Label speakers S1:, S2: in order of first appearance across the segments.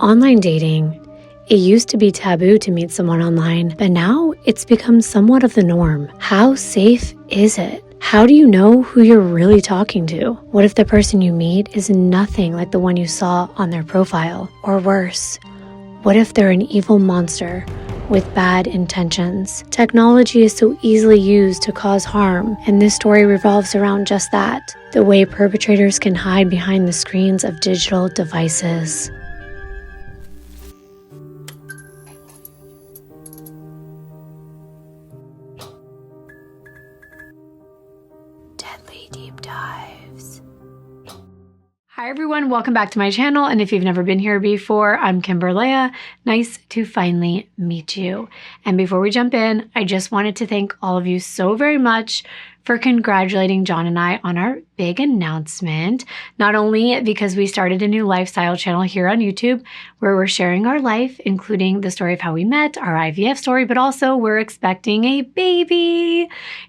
S1: Online dating. It used to be taboo to meet someone online, but now it's become somewhat of the norm. How safe is it? How do you know who you're really talking to? What if the person you meet is nothing like the one you saw on their profile? Or worse, what if they're an evil monster with bad intentions? Technology is so easily used to cause harm, and this story revolves around just that, the way perpetrators can hide behind the screens of digital devices. Deadly Deep Dives. Hi everyone, welcome back to my channel, and if you've never been here before, I'm Kimbyrleigha. Nice to finally meet you. And before we jump in, I just wanted to thank all of you so very much for congratulating John and I on our big announcement. Not only because we started a new lifestyle channel here on YouTube where we're sharing our life, including the story of how we met, our IVF story, but also we're expecting a baby.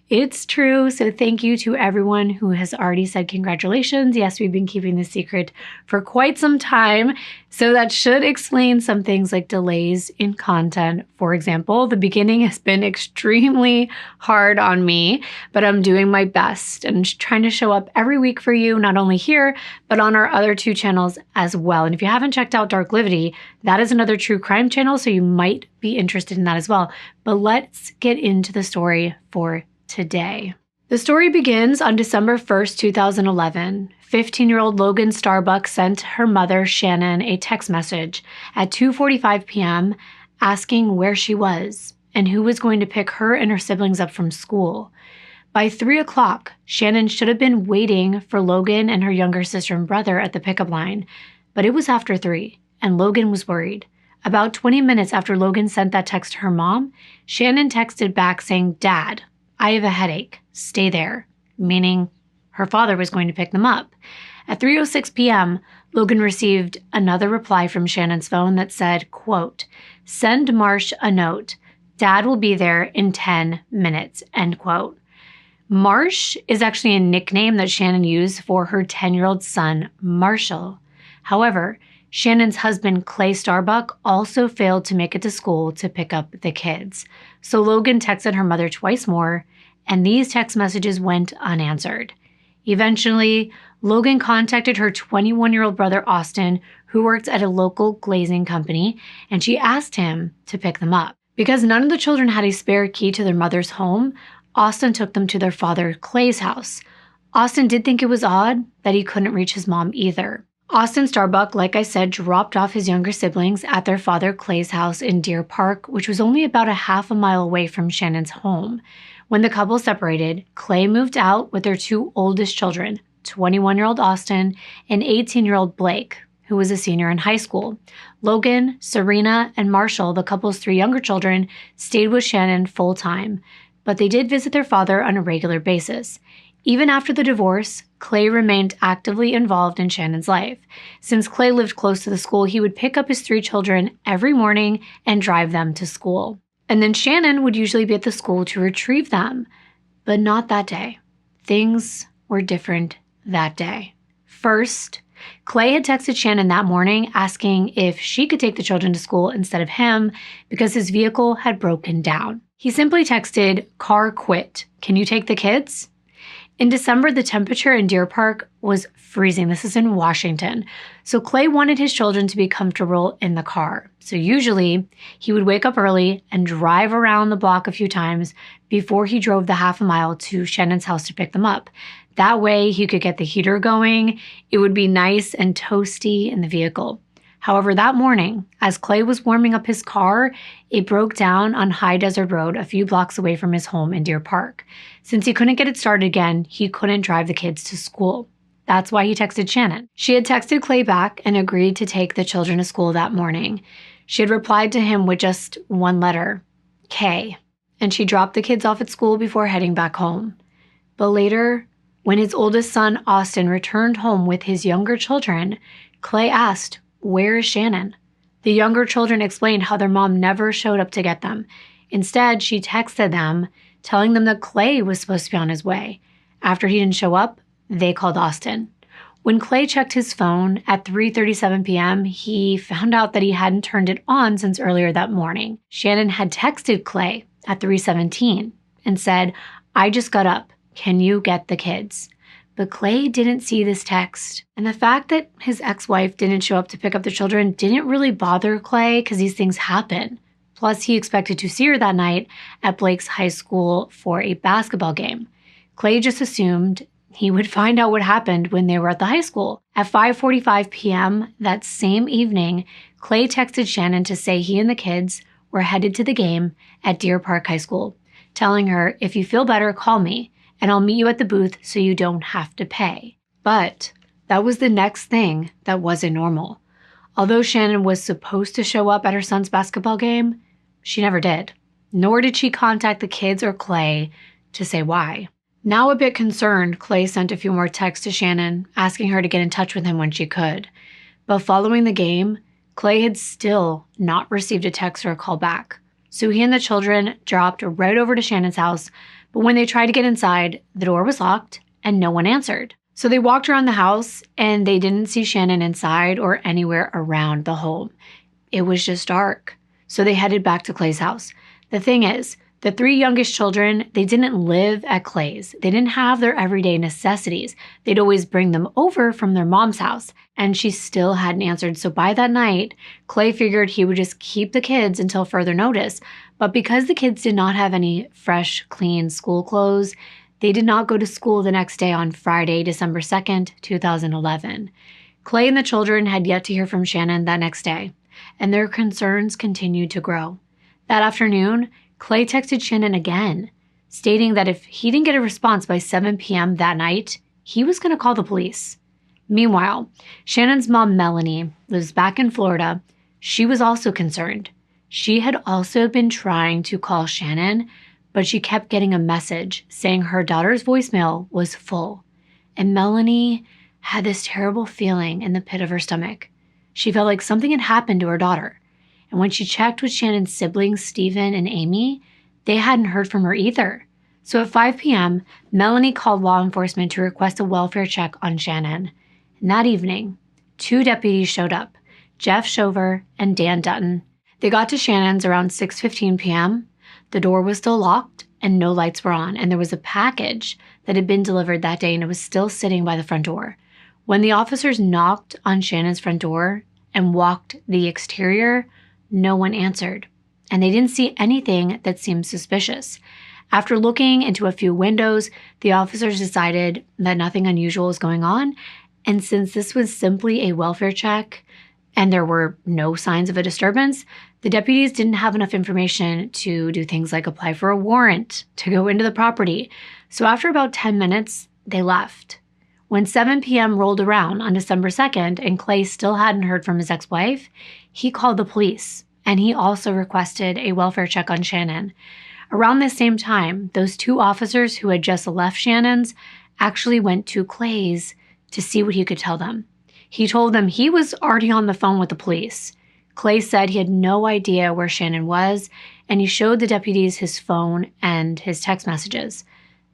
S1: It's true. So thank you to everyone who has already said congratulations. Yes, we've been keeping this secret for quite some time. So that should explain some things like delays in content. For example, the beginning has been extremely hard on me, but I'm doing my best and trying to show up every week for you, not only here, but on our other two channels as well. And if you haven't checked out Dark Livity, that is another true crime channel, so you might be interested in that as well. But let's get into the story for today. The story begins on December 1st, 2011. 15-year-old Logan Starbuck sent her mother, Chanin, a text message at 2:45 p.m. asking where she was and who was going to pick her and her siblings up from school. By 3 o'clock, Chanin should have been waiting for Logan and her younger sister and brother at the pickup line, but it was after 3, and Logan was worried. About 20 minutes after Logan sent that text to her mom, Chanin texted back saying, "Dad, I have a headache. Stay there," meaning her father was going to pick them up. At 3:06 p.m., Logan received another reply from Chanin's phone that said, quote, "Send Marsh a note. Dad will be there in 10 minutes, end quote. Marsh is actually a nickname that Chanin used for her 10-year-old son, Marshall. However, Chanin's husband, Clay Starbuck, also failed to make it to school to pick up the kids. So Logan texted her mother twice more, and these text messages went unanswered. Eventually, Logan contacted her 21-year-old brother, Austin, who worked at a local glazing company, and she asked him to pick them up. Because none of the children had a spare key to their mother's home, Austin took them to their father, Clay's house. Austin did think it was odd that he couldn't reach his mom either. Austin Starbuck, like I said, dropped off his younger siblings at their father, Clay's house in Deer Park, which was only about a half a mile away from Chanin's home. When the couple separated, Clay moved out with their two oldest children, 21-year-old Austin and 18-year-old Blake, who was a senior in high school. Logan, Serena, and Marshall, the couple's 3 younger children, stayed with Chanin full-time, but they did visit their father on a regular basis. Even after the divorce, Clay remained actively involved in Chanin's life. Since Clay lived close to the school, he would pick up his 3 children every morning and drive them to school. And then Chanin would usually be at the school to retrieve them. But not that day. Things were different that day. First, Clay had texted Chanin that morning asking if she could take the children to school instead of him because his vehicle had broken down. He simply texted, "Car quit. Can you take the kids?" In December, the temperature in Deer Park was freezing. This is in Washington. So Clay wanted his children to be comfortable in the car. So usually he would wake up early and drive around the block a few times before he drove the half a mile to Chanin's house to pick them up. That way he could get the heater going. It would be nice and toasty in the vehicle. However, that morning, as Clay was warming up his car, it broke down on High Desert Road a few blocks away from his home in Deer Park. Since he couldn't get it started again, he couldn't drive the kids to school. That's why he texted Chanin. She had texted Clay back and agreed to take the children to school that morning. She had replied to him with just one letter, K, and she dropped the kids off at school before heading back home. But later, when his oldest son, Austin, returned home with his younger children, Clay asked, "Where is Chanin?" The younger children explained how their mom never showed up to get them. Instead, she texted them, telling them that Clay was supposed to be on his way. After he didn't show up, they called Austin. When Clay checked his phone at 3:37 p.m., he found out that he hadn't turned it on since earlier that morning. Chanin had texted Clay at 3:17 and said, "I just got up. Can you get the kids?" But Clay didn't see this text. And the fact that his ex-wife didn't show up to pick up the children didn't really bother Clay because these things happen. Plus, he expected to see her that night at Blake's high school for a basketball game. Clay just assumed he would find out what happened when they were at the high school. At 5:45 p.m. that same evening, Clay texted Chanin to say he and the kids were headed to the game at Deer Park High School, telling her, "If you feel better, call me, and I'll meet you at the booth so you don't have to pay." But that was the next thing that wasn't normal. Although Chanin was supposed to show up at her son's basketball game, she never did. Nor did she contact the kids or Clay to say why. Now a bit concerned, Clay sent a few more texts to Chanin, asking her to get in touch with him when she could. But following the game, Clay had still not received a text or a call back. So he and the children dropped right over to Chanin's house, but when they tried to get inside, the door was locked and no one answered. So they walked around the house and they didn't see Chanin inside or anywhere around the home. It was just dark. So they headed back to Clay's house. The thing is, the three youngest children, they didn't live at Clay's. They didn't have their everyday necessities. They'd always bring them over from their mom's house, and she still hadn't answered. So by that night, Clay figured he would just keep the kids until further notice. But because the kids did not have any fresh, clean school clothes, they did not go to school the next day on Friday, December 2nd, 2011. Clay and the children had yet to hear from Chanin that next day, and their concerns continued to grow. That afternoon, Clay texted Chanin again, stating that if he didn't get a response by 7 p.m. that night, he was going to call the police. Meanwhile, Chanin's mom, Melanie, lives back in Florida. She was also concerned. She had also been trying to call Chanin, but she kept getting a message saying her daughter's voicemail was full. And Melanie had this terrible feeling in the pit of her stomach. She felt like something had happened to her daughter. And when she checked with Chanin's siblings, Stephen and Amy, they hadn't heard from her either. So at 5 p.m., Melanie called law enforcement to request a welfare check on Chanin. And that evening, 2 deputies showed up, Jeff Shover and Dan Dutton. They got to Chanin's around 6:15 p.m. The door was still locked and no lights were on, and there was a package that had been delivered that day and it was still sitting by the front door. When the officers knocked on Chanin's front door and walked the exterior, no one answered, and they didn't see anything that seemed suspicious. After looking into a few windows, the officers decided that nothing unusual was going on, and since this was simply a welfare check and there were no signs of a disturbance, the deputies didn't have enough information to do things like apply for a warrant to go into the property. So after about 10 minutes, they left. When 7 p.m. rolled around on December 2nd and Clay still hadn't heard from his ex-wife, he called the police, and he also requested a welfare check on Chanin. Around the same time, those 2 officers who had just left Chanin's actually went to Clay's to see what he could tell them. He told them he was already on the phone with the police. Clay said he had no idea where Chanin was, and he showed the deputies his phone and his text messages.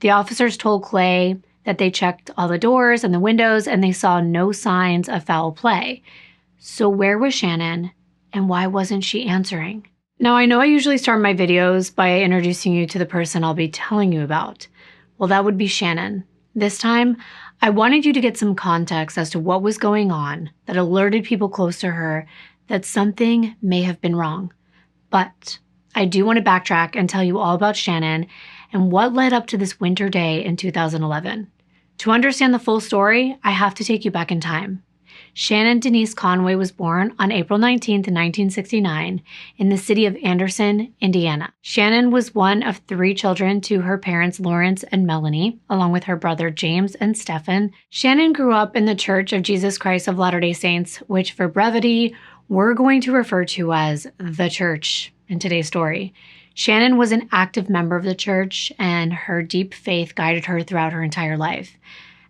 S1: The officers told Clay that they checked all the doors and the windows, and they saw no signs of foul play. So where was Chanin, and why wasn't she answering? Now, I know I usually start my videos by introducing you to the person I'll be telling you about. Well, that would be Chanin. This time, I wanted you to get some context as to what was going on that alerted people close to her that something may have been wrong. But I do want to backtrack and tell you all about Chanin and what led up to this winter day in 2011. To understand the full story, I have to take you back in time. Chanin Denise Conway was born on April 19, 1969, in the city of Anderson, Indiana. Chanin was one of 3 children to her parents Lawrence and Melanie, along with her brother James and Stephen. Chanin grew up in the Church of Jesus Christ of Latter-day Saints, which for brevity, we're going to refer to as the church in today's story. Chanin was an active member of the church, and her deep faith guided her throughout her entire life.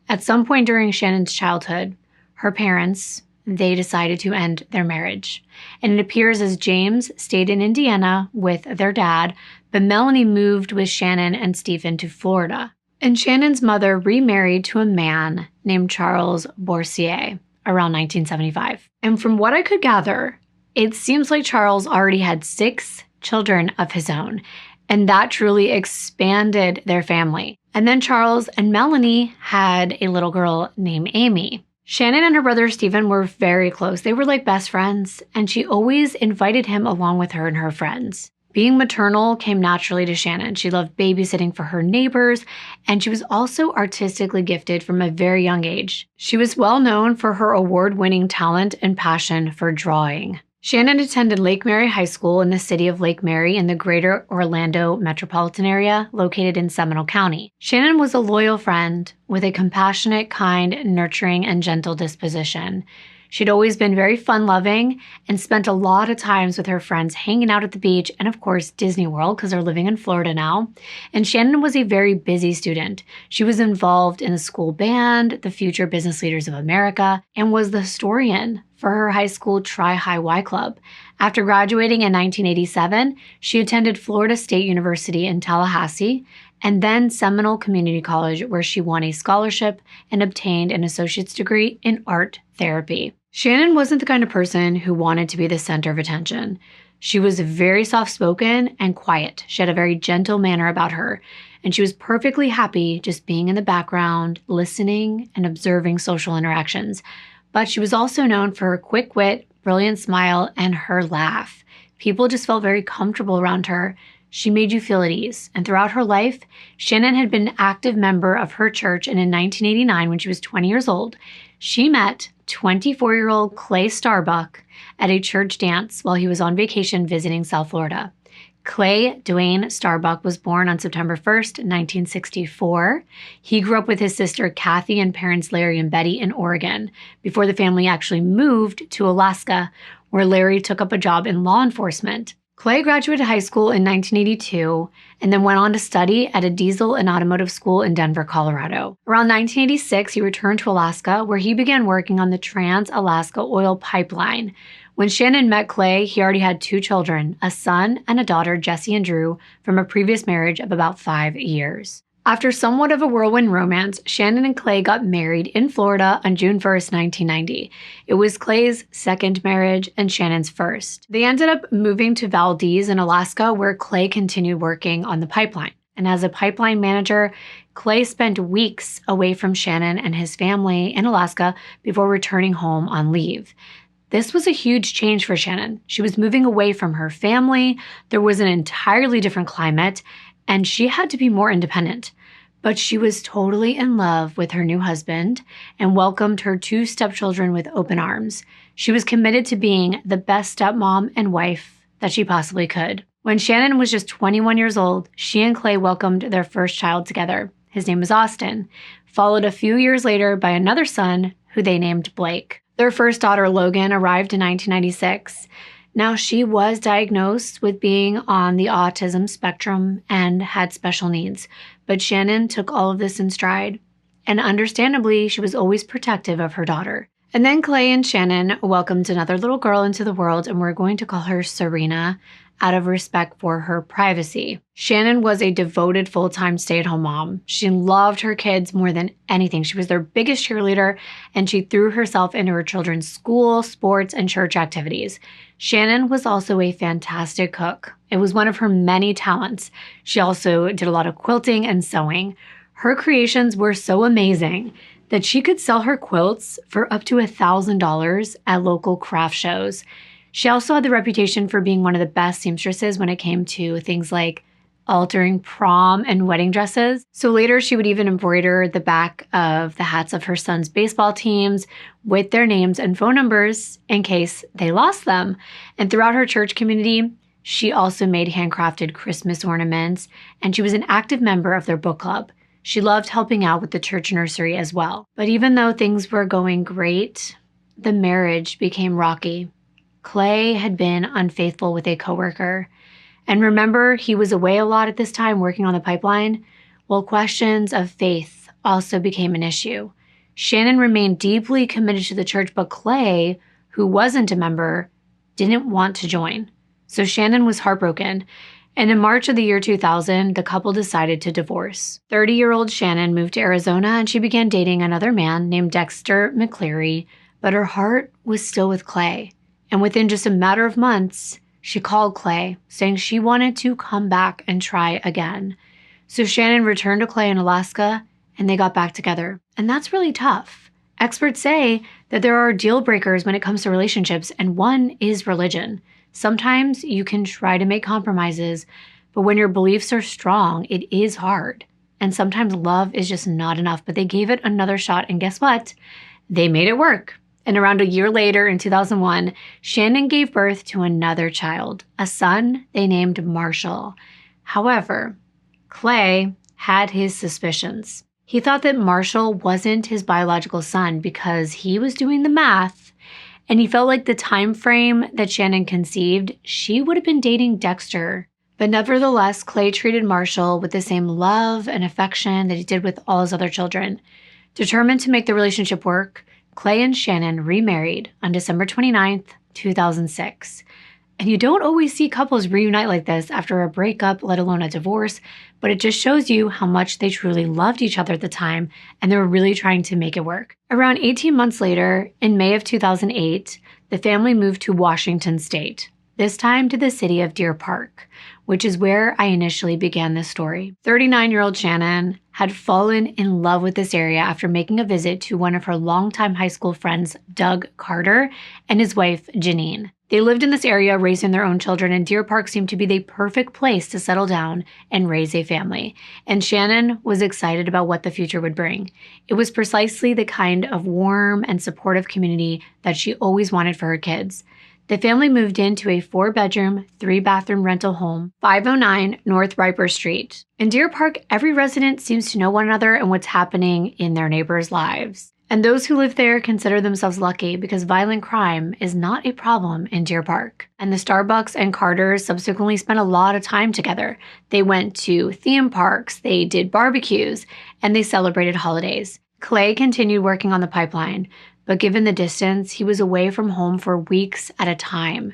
S1: At some point during Chanin's childhood, her parents, they decided to end their marriage. And it appears as James stayed in Indiana with their dad, but Melanie moved with Chanin and Stephen to Florida. And Chanin's mother remarried to a man named Charles Boursier around 1975. And from what I could gather, it seems like Charles already had 6 children of his own, and that truly expanded their family. And then Charles and Melanie had a little girl named Amy. Chanin and her brother Stephen were very close. They were like best friends, and she always invited him along with her and her friends. Being maternal came naturally to Chanin. She loved babysitting for her neighbors, and she was also artistically gifted from a very young age. She was well known for her award-winning talent and passion for drawing. Chanin attended Lake Mary High School in the city of Lake Mary in the greater Orlando metropolitan area located in Seminole County. Chanin was a loyal friend with a compassionate, kind, nurturing, and gentle disposition. She'd always been very fun-loving and spent a lot of times with her friends hanging out at the beach and, of course, Disney World because they're living in Florida now. And Chanin was a very busy student. She was involved in the school band, the Future Business Leaders of America, and was the historian for her high school Tri-High Y Club. After graduating in 1987, she attended Florida State University in Tallahassee and then Seminole Community College, where she won a scholarship and obtained an associate's degree in art therapy. Chanin wasn't the kind of person who wanted to be the center of attention. She was very soft-spoken and quiet. She had a very gentle manner about her, and she was perfectly happy just being in the background, listening and observing social interactions. But she was also known for her quick wit, brilliant smile, and her laugh. People just felt very comfortable around her. She made you feel at ease. And throughout her life, Chanin had been an active member of her church, and in 1989, when she was 20 years old, she met 24-year-old Clay Starbuck at a church dance while he was on vacation visiting South Florida. Clay Dwayne Starbuck was born on September 1st, 1964. He grew up with his sister Kathy and parents Larry and Betty in Oregon before the family actually moved to Alaska, where Larry took up a job in law enforcement. Clay graduated high school in 1982 and then went on to study at a diesel and automotive school in Denver, Colorado. Around 1986, he returned to Alaska, where he began working on the Trans-Alaska Oil Pipeline. When Chanin met Clay, he already had 2 children, a son and a daughter, Jesse and Drew, from a previous marriage of about 5 years. After somewhat of a whirlwind romance, Chanin and Clay got married in Florida on June 1st, 1990. It was Clay's second marriage and Chanin's first. They ended up moving to Valdez in Alaska, where Clay continued working on the pipeline. And as a pipeline manager, Clay spent weeks away from Chanin and his family in Alaska before returning home on leave. This was a huge change for Chanin. She was moving away from her family. There was an entirely different climate, and she had to be more independent. But she was totally in love with her new husband and welcomed her 2 stepchildren with open arms. She was committed to being the best stepmom and wife that she possibly could. When Chanin was just 21 years old, she and Clay welcomed their first child together. His name was Austin, followed a few years later by another son who they named Blake. Their first daughter, Logan, arrived in 1996. Now, she was diagnosed with being on the autism spectrum and had special needs, but Chanin took all of this in stride, and understandably, she was always protective of her daughter. And then Clay and Chanin welcomed another little girl into the world, and we're going to call her Serena out of respect for her privacy. Chanin was a devoted full-time stay-at-home mom. She loved her kids more than anything. She was their biggest cheerleader, and she threw herself into her children's school, sports, and church activities. Chanin was also a fantastic cook. It was one of her many talents. She also did a lot of quilting and sewing. Her creations were so amazing that she could sell her quilts for up to $1,000 at local craft shows. She also had the reputation for being one of the best seamstresses when it came to things like altering prom and wedding dresses. So later she would even embroider the back of the hats of her son's baseball teams with their names and phone numbers in case they lost them. And throughout her church community, she also made handcrafted Christmas ornaments, and she was an active member of their book club. She loved helping out with the church nursery as well. But even though things were going great, the marriage became rocky. Clay had been unfaithful with a coworker. And remember, he was away a lot at this time working on the pipeline? Well, questions of faith also became an issue. Chanin remained deeply committed to the church, but Clay, who wasn't a member, didn't want to join. So Chanin was heartbroken. And in March of the year 2000, the couple decided to divorce. 30-year-old Chanin moved to Arizona and she began dating another man named Dexter McCleary, but her heart was still with Clay. And within just a matter of months, she called Clay, saying she wanted to come back and try again. So Chanin returned to Clay in Alaska, and they got back together. And that's really tough. Experts say that there are deal breakers when it comes to relationships, and one is religion. Sometimes you can try to make compromises, but when your beliefs are strong, it is hard. And sometimes love is just not enough, but they gave it another shot, and guess what? They made it work. And around a year later, in 2001, Chanin gave birth to another child, a son they named Marshall. However, Clay had his suspicions. He thought that Marshall wasn't his biological son because he was doing the math, and he felt like the time frame that Chanin conceived, she would have been dating Dexter. But nevertheless, Clay treated Marshall with the same love and affection that he did with all his other children. Determined to make the relationship work, Clay and Chanin remarried on December 29th, 2006. And you don't always see couples reunite like this after a breakup, let alone a divorce, but it just shows you how much they truly loved each other at the time, and they were really trying to make it work. Around 18 months later, in May of 2008, the family moved to Washington State, this time to the city of Deer Park, which is where I initially began this story. 39-year-old Chanin had fallen in love with this area after making a visit to one of her longtime high school friends, Doug Carter, and his wife, Janine. They lived in this area raising their own children, and Deer Park seemed to be the perfect place to settle down and raise a family. And Chanin was excited about what the future would bring. It was precisely the kind of warm and supportive community that she always wanted for her kids. The family moved into a 4-bedroom, 3-bathroom rental home, 509 North Riper Street. In Deer Park, every resident seems to know one another and what's happening in their neighbors' lives. And those who live there consider themselves lucky because violent crime is not a problem in Deer Park. And the Starbucks and Carters subsequently spent a lot of time together. They went to theme parks, they did barbecues, and they celebrated holidays. Clay continued working on the pipeline, but given the distance, he was away from home for weeks at a time.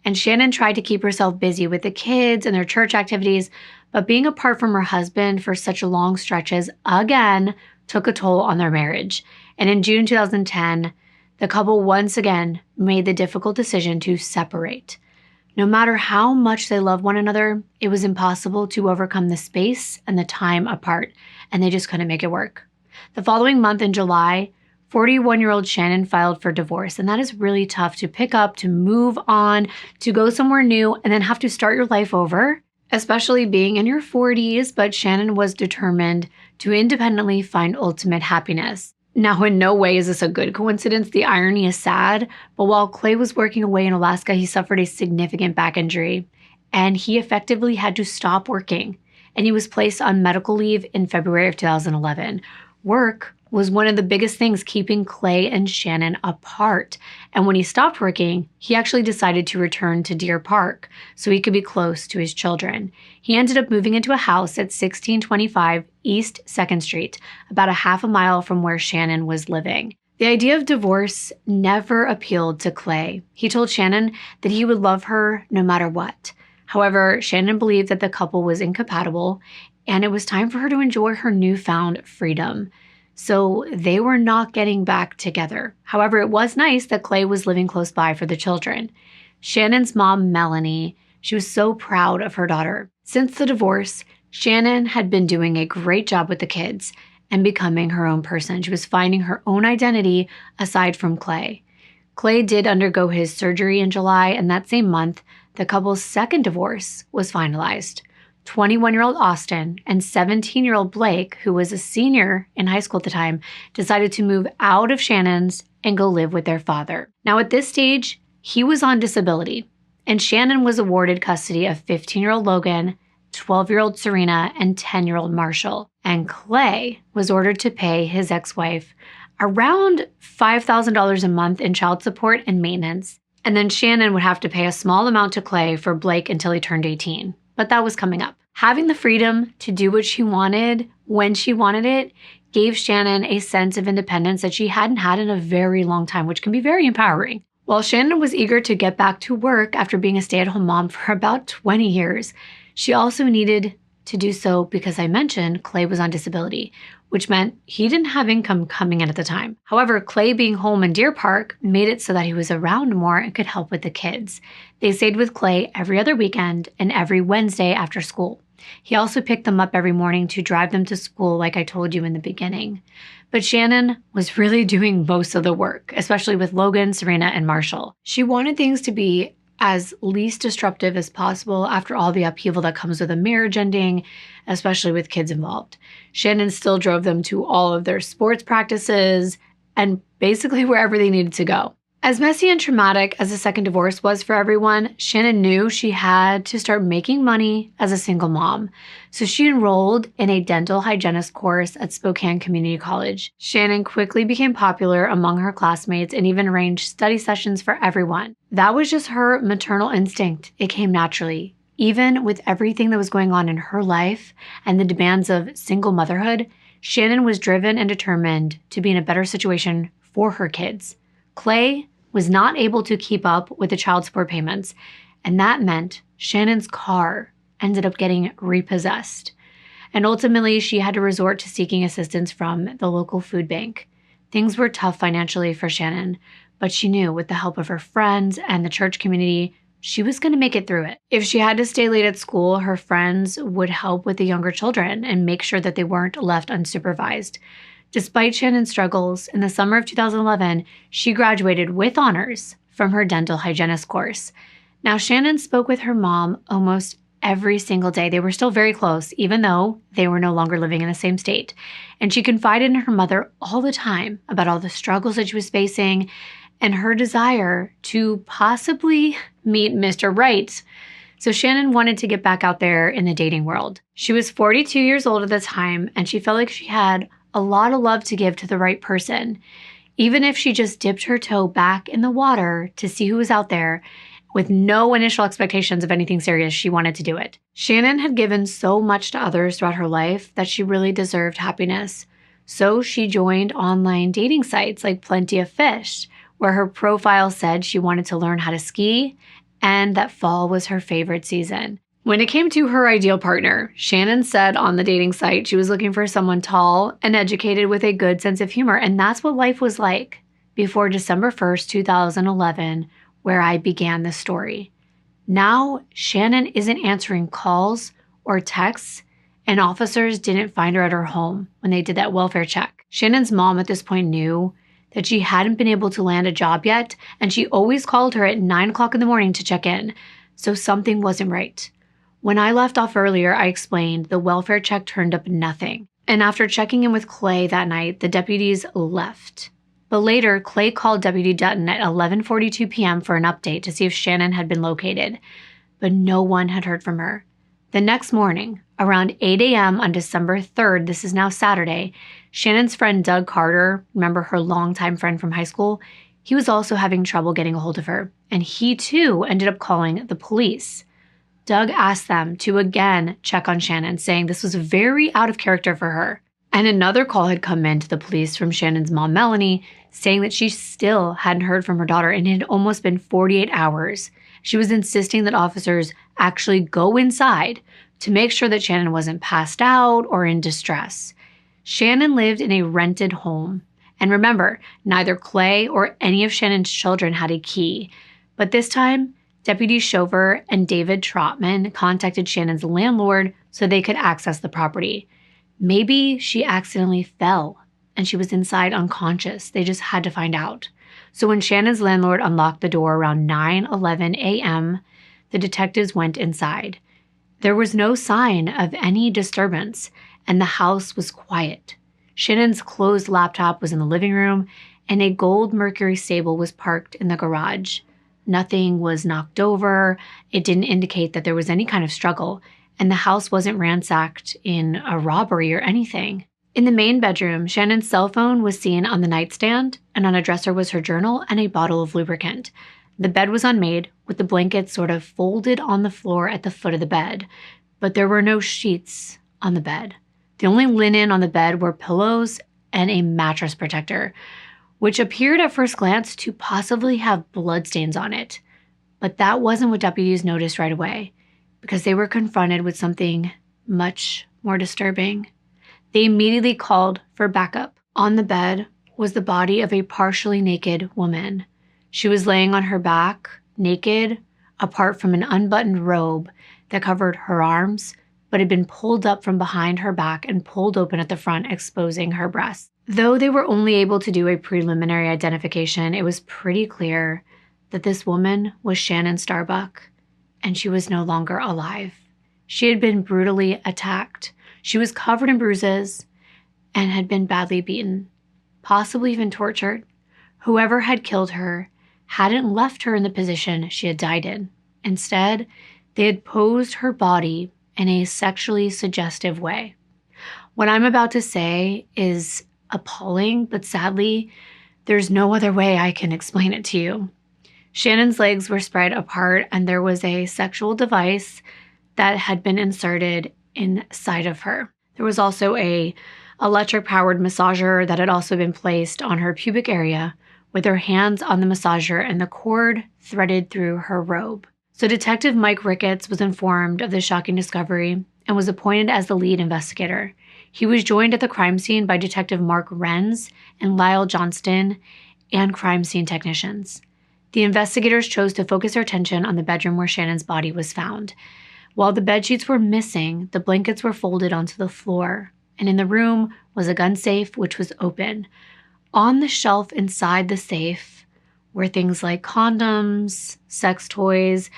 S1: And Chanin tried to keep herself busy with the kids and their church activities, but being apart from her husband for such long stretches again took a toll on their marriage. And in June 2010, the couple once again made the difficult decision to separate. No matter how much they loved one another, it was impossible to overcome the space and the time apart, and they just couldn't make it work. The following month in July, 41-year-old Chanin filed for divorce, and that is really tough to pick up, to move on, to go somewhere new, and then have to start your life over, especially being in your 40s, but Chanin was determined to independently find ultimate happiness. Now, in no way is this a good coincidence. The irony is sad, but while Clay was working away in Alaska, he suffered a significant back injury, and he effectively had to stop working, and he was placed on medical leave in February of 2011. Work was one of the biggest things keeping Clay and Chanin apart. And when he stopped working, he actually decided to return to Deer Park so he could be close to his children. He ended up moving into a house at 1625 East 2nd Street, about a half a mile from where Chanin was living. The idea of divorce never appealed to Clay. He told Chanin that he would love her no matter what. However, Chanin believed that the couple was incompatible and it was time for her to enjoy her newfound freedom. So they were not getting back together. However, it was nice that Clay was living close by for the children. Chanin's mom, Melanie, she was so proud of her daughter. Since the divorce, Chanin had been doing a great job with the kids and becoming her own person. She was finding her own identity aside from Clay. Clay did undergo his surgery in July, and that same month, the couple's second divorce was finalized. 21-year-old Austin and 17-year-old Blake, who was a senior in high school at the time, decided to move out of Chanin's and go live with their father. Now, at this stage, he was on disability, and Chanin was awarded custody of 15-year-old Logan, 12-year-old Serena, and 10-year-old Marshall. And Clay was ordered to pay his ex-wife around $5,000 a month in child support and maintenance. And then Chanin would have to pay a small amount to Clay for Blake until he turned 18. But that was coming up. Having the freedom to do what she wanted when she wanted it gave Chanin a sense of independence that she hadn't had in a very long time, which can be very empowering. While Chanin was eager to get back to work after being a stay-at-home mom for about 20 years, She also needed to do so because I mentioned Clay was on disability, which meant he didn't have income coming in at the time. However, Clay being home in Deer Park made it so that he was around more and could help with the kids. They stayed with Clay every other weekend and every Wednesday after school. He also picked them up every morning to drive them to school, like I told you in the beginning. But Chanin was really doing most of the work, especially with Logan, Serena, and Marshall. She wanted things to be as least disruptive as possible after all the upheaval that comes with a marriage ending, especially with kids involved. Chanin still drove them to all of their sports practices and basically wherever they needed to go. As messy and traumatic as the second divorce was for everyone, Chanin knew she had to start making money as a single mom. So she enrolled in a dental hygienist course at Spokane Community College. Chanin quickly became popular among her classmates and even arranged study sessions for everyone. That was just her maternal instinct. It came naturally. Even with everything that was going on in her life and the demands of single motherhood, Chanin was driven and determined to be in a better situation for her kids. Clay was not able to keep up with the child support payments, and that meant Chanin's car ended up getting repossessed. And ultimately, she had to resort to seeking assistance from the local food bank. Things were tough financially for Chanin, but she knew with the help of her friends and the church community, she was going to make it through it. If she had to stay late at school, her friends would help with the younger children and make sure that they weren't left unsupervised. Despite Chanin's struggles, in the summer of 2011, she graduated with honors from her dental hygienist course. Now, Chanin spoke with her mom almost every single day. They were still very close, even though they were no longer living in the same state. And she confided in her mother all the time about all the struggles that she was facing and her desire to possibly meet Mr. Right. So Chanin wanted to get back out there in the dating world. She was 42 years old at the time, and she felt like she had a lot of love to give to the right person. Even if she just dipped her toe back in the water to see who was out there, with no initial expectations of anything serious, she wanted to do it. Chanin had given so much to others throughout her life that she really deserved happiness. So she joined online dating sites like Plenty of Fish, where her profile said she wanted to learn how to ski and that fall was her favorite season. When it came to her ideal partner, Chanin said on the dating site she was looking for someone tall and educated with a good sense of humor, and that's what life was like before December 1st, 2011, where I began this story. Now, Chanin isn't answering calls or texts, and officers didn't find her at her home when they did that welfare check. Chanin's mom at this point knew that she hadn't been able to land a job yet, and she always called her at 9 o'clock in the morning to check in, so something wasn't right. When I left off earlier, I explained the welfare check turned up nothing. And after checking in with Clay that night, the deputies left. But later, Clay called Deputy Dutton at 11:42 p.m. for an update to see if Chanin had been located. But no one had heard from her. The next morning, around 8 a.m. on December 3rd, this is now Saturday, Chanin's friend Doug Carter, remember her longtime friend from high school, he was also having trouble getting a hold of her. And he too ended up calling the police. Doug asked them to again check on Chanin, saying this was very out of character for her. And another call had come in to the police from Chanin's mom, Melanie, saying that she still hadn't heard from her daughter and it had almost been 48 hours. She was insisting that officers actually go inside to make sure that Chanin wasn't passed out or in distress. Chanin lived in a rented home. And remember, neither Clay or any of Chanin's children had a key. But this time, Deputy Shover and David Trotman contacted Chanin's landlord so they could access the property. Maybe she accidentally fell and she was inside unconscious. They just had to find out. So when Chanin's landlord unlocked the door around 9:11 a.m., the detectives went inside. There was no sign of any disturbance, and the house was quiet. Chanin's closed laptop was in the living room, and a gold Mercury Sable was parked in the garage. Nothing was knocked over. It didn't indicate that there was any kind of struggle, and the house wasn't ransacked in a robbery or anything. In the main bedroom, Chanin's cell phone was seen on the nightstand, and on a dresser was her journal and a bottle of lubricant. The bed was unmade, with the blankets sort of folded on the floor at the foot of the bed, but there were no sheets on the bed. The only linen on the bed were pillows and a mattress protector, which appeared at first glance to possibly have bloodstains on it. But that wasn't what deputies noticed right away. because they were confronted with something much more disturbing. They immediately called for backup. On the bed was the body of a partially naked woman. She was laying on her back, naked, apart from an unbuttoned robe that covered her arms, but had been pulled up from behind her back and pulled open at the front, exposing her breasts. Though they were only able to do a preliminary identification, it was pretty clear that this woman was Chanin Starbuck, and she was no longer alive. She had been brutally attacked. She was covered in bruises and had been badly beaten, possibly even tortured. Whoever had killed her hadn't left her in the position she had died in. Instead, they had posed her body in a sexually suggestive way. What I'm about to say is appalling, but sadly, there's no other way I can explain it to you. Chanin's legs were spread apart, and there was a sexual device that had been inserted inside of her. There was also a electric-powered massager that had also been placed on her pubic area, with her hands on the massager and the cord threaded through her robe. So Detective Mike Ricketts was informed of the shocking discovery and was appointed as the lead investigator. He was joined at the crime scene by Detective Mark Renz and Lyle Johnston and crime scene technicians. The investigators chose to focus their attention on the bedroom where Chanin's body was found. While the bedsheets were missing, the blankets were folded onto the floor, and in the room was a gun safe which was open. On the shelf inside the safe were things like condoms, sex toys,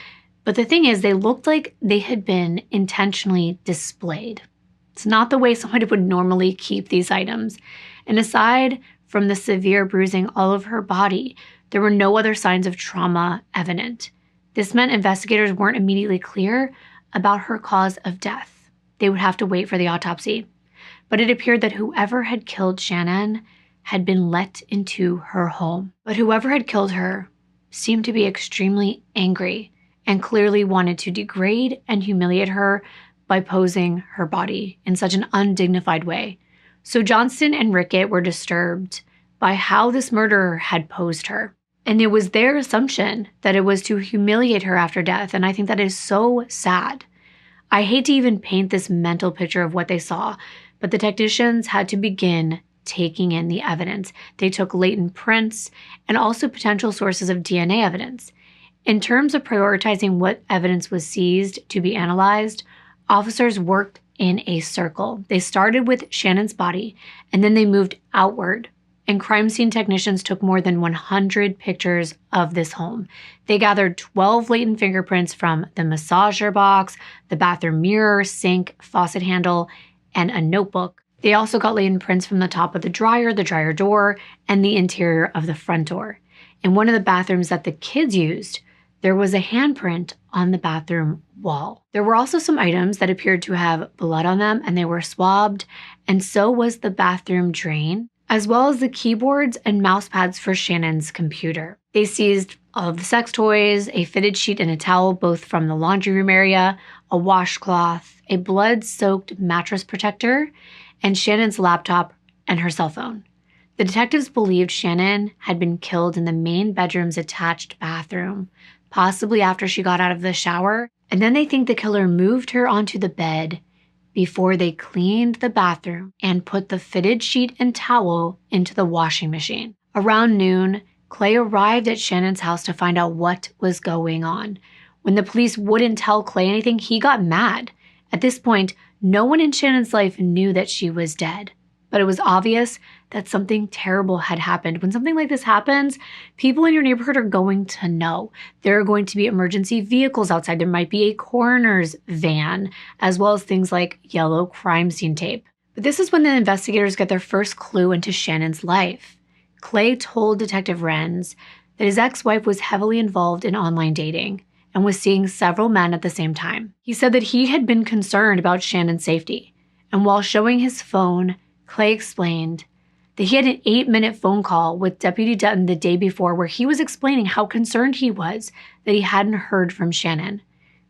S1: but the thing is, they looked like they had been intentionally displayed. It's not the way somebody would normally keep these items. And aside from the severe bruising all over her body, there were no other signs of trauma evident. This meant investigators weren't immediately clear about her cause of death. They would have to wait for the autopsy. But it appeared that whoever had killed Chanin had been let into her home. But whoever had killed her seemed to be extremely angry and clearly wanted to degrade and humiliate her by posing her body in such an undignified way. So Johnston and Rickett were disturbed by how this murderer had posed her. And it was their assumption that it was to humiliate her after death, and I think that is so sad. I hate to even paint this mental picture of what they saw, but the technicians had to begin taking in the evidence. They took latent prints and also potential sources of DNA evidence. In terms of prioritizing what evidence was seized to be analyzed, officers worked in a circle. They started with Chanin's body, and then they moved outward. And crime scene technicians took more than 100 pictures of this home. They gathered 12 latent fingerprints from the massager box, the bathroom mirror, sink, faucet handle, and a notebook. They also got latent prints from the top of the dryer door, and the interior of the front door. In one of the bathrooms that the kids used, there was a handprint on the bathroom wall. There were also some items that appeared to have blood on them, and they were swabbed, and so was the bathroom drain, as well as the keyboards and mouse pads for Chanin's computer. They seized all of the sex toys, a fitted sheet and a towel, both from the laundry room area, a washcloth, a blood-soaked mattress protector, and Chanin's laptop and her cell phone. The detectives believed Chanin had been killed in the main bedroom's attached bathroom, possibly after she got out of the shower, and then they think the killer moved her onto the bed before they cleaned the bathroom and put the fitted sheet and towel into the washing machine. Around noon, Clay arrived at Chanin's house to find out what was going on. When the police wouldn't tell Clay anything, he got mad. At this point, no one in Chanin's life knew that she was dead, but it was obvious that something terrible had happened. When something like this happens, people in your neighborhood are going to know. There are going to be emergency vehicles outside. There might be a coroner's van, as well as things like yellow crime scene tape. But this is when the investigators get their first clue into Chanin's life. Clay told Detective Renz that his ex-wife was heavily involved in online dating and was seeing several men at the same time. He said that he had been concerned about Chanin's safety, and while showing his phone, Clay explained that he had an 8-minute phone call with Deputy Dutton the day before where he was explaining how concerned he was that he hadn't heard from Chanin.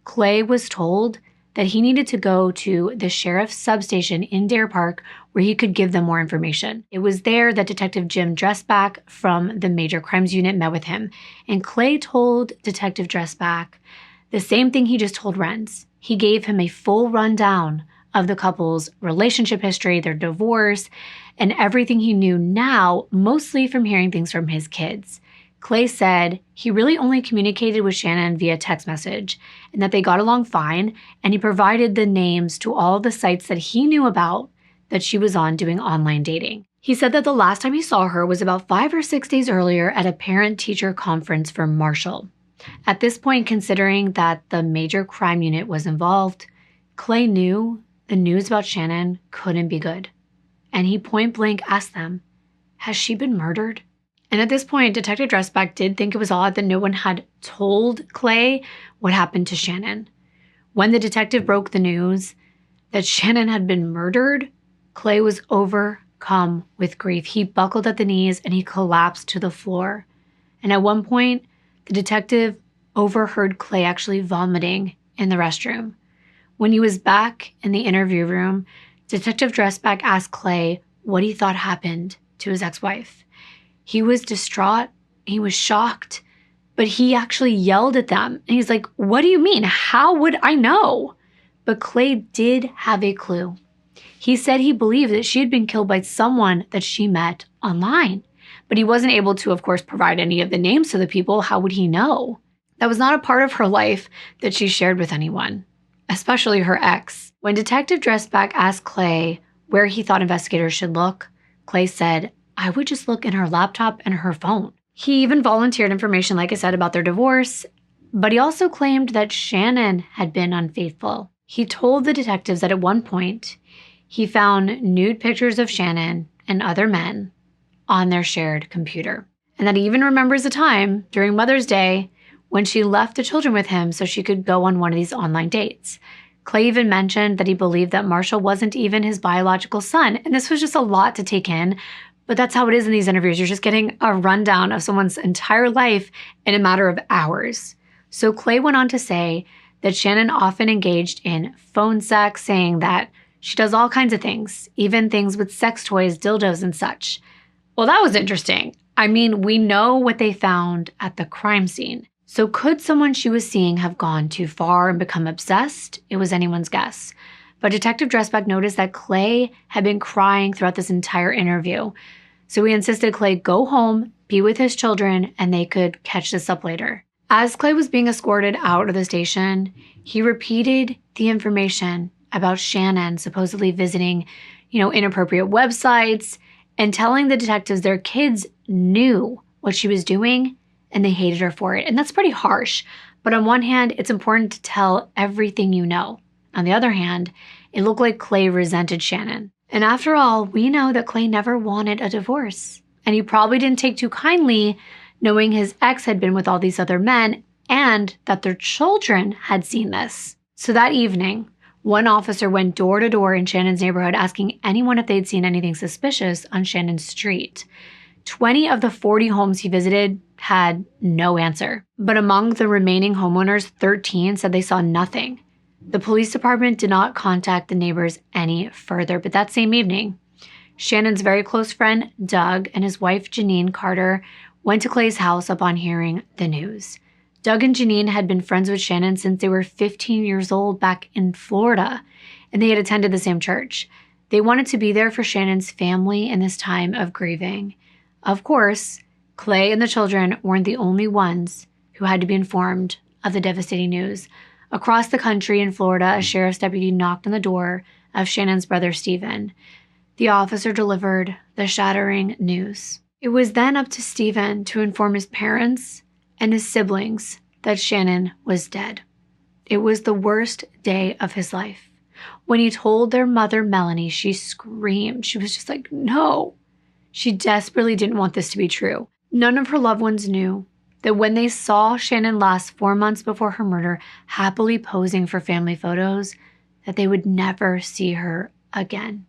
S1: Clay was told that he needed to go to the sheriff's substation in Dare Park where he could give them more information. It was there that Detective Jim Dressback from the Major Crimes Unit met with him, and Clay told Detective Dressback the same thing he just told Renz. He gave him a full rundown of the couple's relationship history, their divorce, and everything he knew now, mostly from hearing things from his kids. Clay said he really only communicated with Chanin via text message and that they got along fine, and he provided the names to all the sites that he knew about that she was on doing online dating. He said that the last time he saw her was about 5 or 6 days earlier at a parent-teacher conference for Marshall. At this point, considering that the major crime unit was involved, Clay knew the news about Chanin couldn't be good. And he point-blank asked them, "Has she been murdered?" And at this point, Detective Dressback did think it was odd that no one had told Clay what happened to Chanin. When the detective broke the news that Chanin had been murdered, Clay was overcome with grief. He buckled at the knees and he collapsed to the floor. And at one point, the detective overheard Clay actually vomiting in the restroom. When he was back in the interview room, Detective Dressback asked Clay what he thought happened to his ex-wife. He was distraught, he was shocked, but he actually yelled at them. And he's like, "What do you mean? How would I know?" But Clay did have a clue. He said he believed that she had been killed by someone that she met online. But he wasn't able to, of course, provide any of the names to the people. How would he know? That was not a part of her life that she shared with anyone, especially her ex. When Detective Dressback asked Clay where he thought investigators should look, Clay said, "I would just look in her laptop and her phone." He even volunteered information, like I said, about their divorce, but he also claimed that Chanin had been unfaithful. He told the detectives that at one point, he found nude pictures of Chanin and other men on their shared computer. And that he even remembers a time during Mother's Day when she left the children with him so she could go on one of these online dates. Clay even mentioned that he believed that Marshall wasn't even his biological son. And this was just a lot to take in, but that's how it is in these interviews. You're just getting a rundown of someone's entire life in a matter of hours. So Clay went on to say that Chanin often engaged in phone sex, saying that she does all kinds of things, even things with sex toys, dildos, and such. Well, that was interesting. I mean, we know what they found at the crime scene. So could someone she was seeing have gone too far and become obsessed? It was anyone's guess. But Detective Dressback noticed that Clay had been crying throughout this entire interview. So he insisted Clay go home, be with his children, and they could catch this up later. As Clay was being escorted out of the station, he repeated the information about Chanin supposedly visiting, inappropriate websites and telling the detectives their kids knew what she was doing and they hated her for it. And that's pretty harsh. But on one hand, it's important to tell everything you know. On the other hand, it looked like Clay resented Chanin. And after all, we know that Clay never wanted a divorce. And he probably didn't take too kindly knowing his ex had been with all these other men and that their children had seen this. So that evening, one officer went door to door in Chanin's neighborhood asking anyone if they'd seen anything suspicious on Chanin's street. 20 of the 40 homes he visited had no answer. But among the remaining homeowners, 13 said they saw nothing. The police department did not contact the neighbors any further. But that same evening, Chanin's very close friend, Doug, and his wife, Janine Carter, went to Clay's house upon hearing the news. Doug and Janine had been friends with Chanin since they were 15 years old back in Florida, and they had attended the same church. They wanted to be there for Chanin's family in this time of grieving. Of course, Clay and the children weren't the only ones who had to be informed of the devastating news. Across the country in Florida, a sheriff's deputy knocked on the door of Chanin's brother, Stephen. The officer delivered the shattering news. It was then up to Stephen to inform his parents and his siblings that Chanin was dead. It was the worst day of his life. When he told their mother, Melanie, she screamed. She was just like, no. She desperately didn't want this to be true. None of her loved ones knew that when they saw Chanin last 4 months before her murder, happily posing for family photos, that they would never see her again.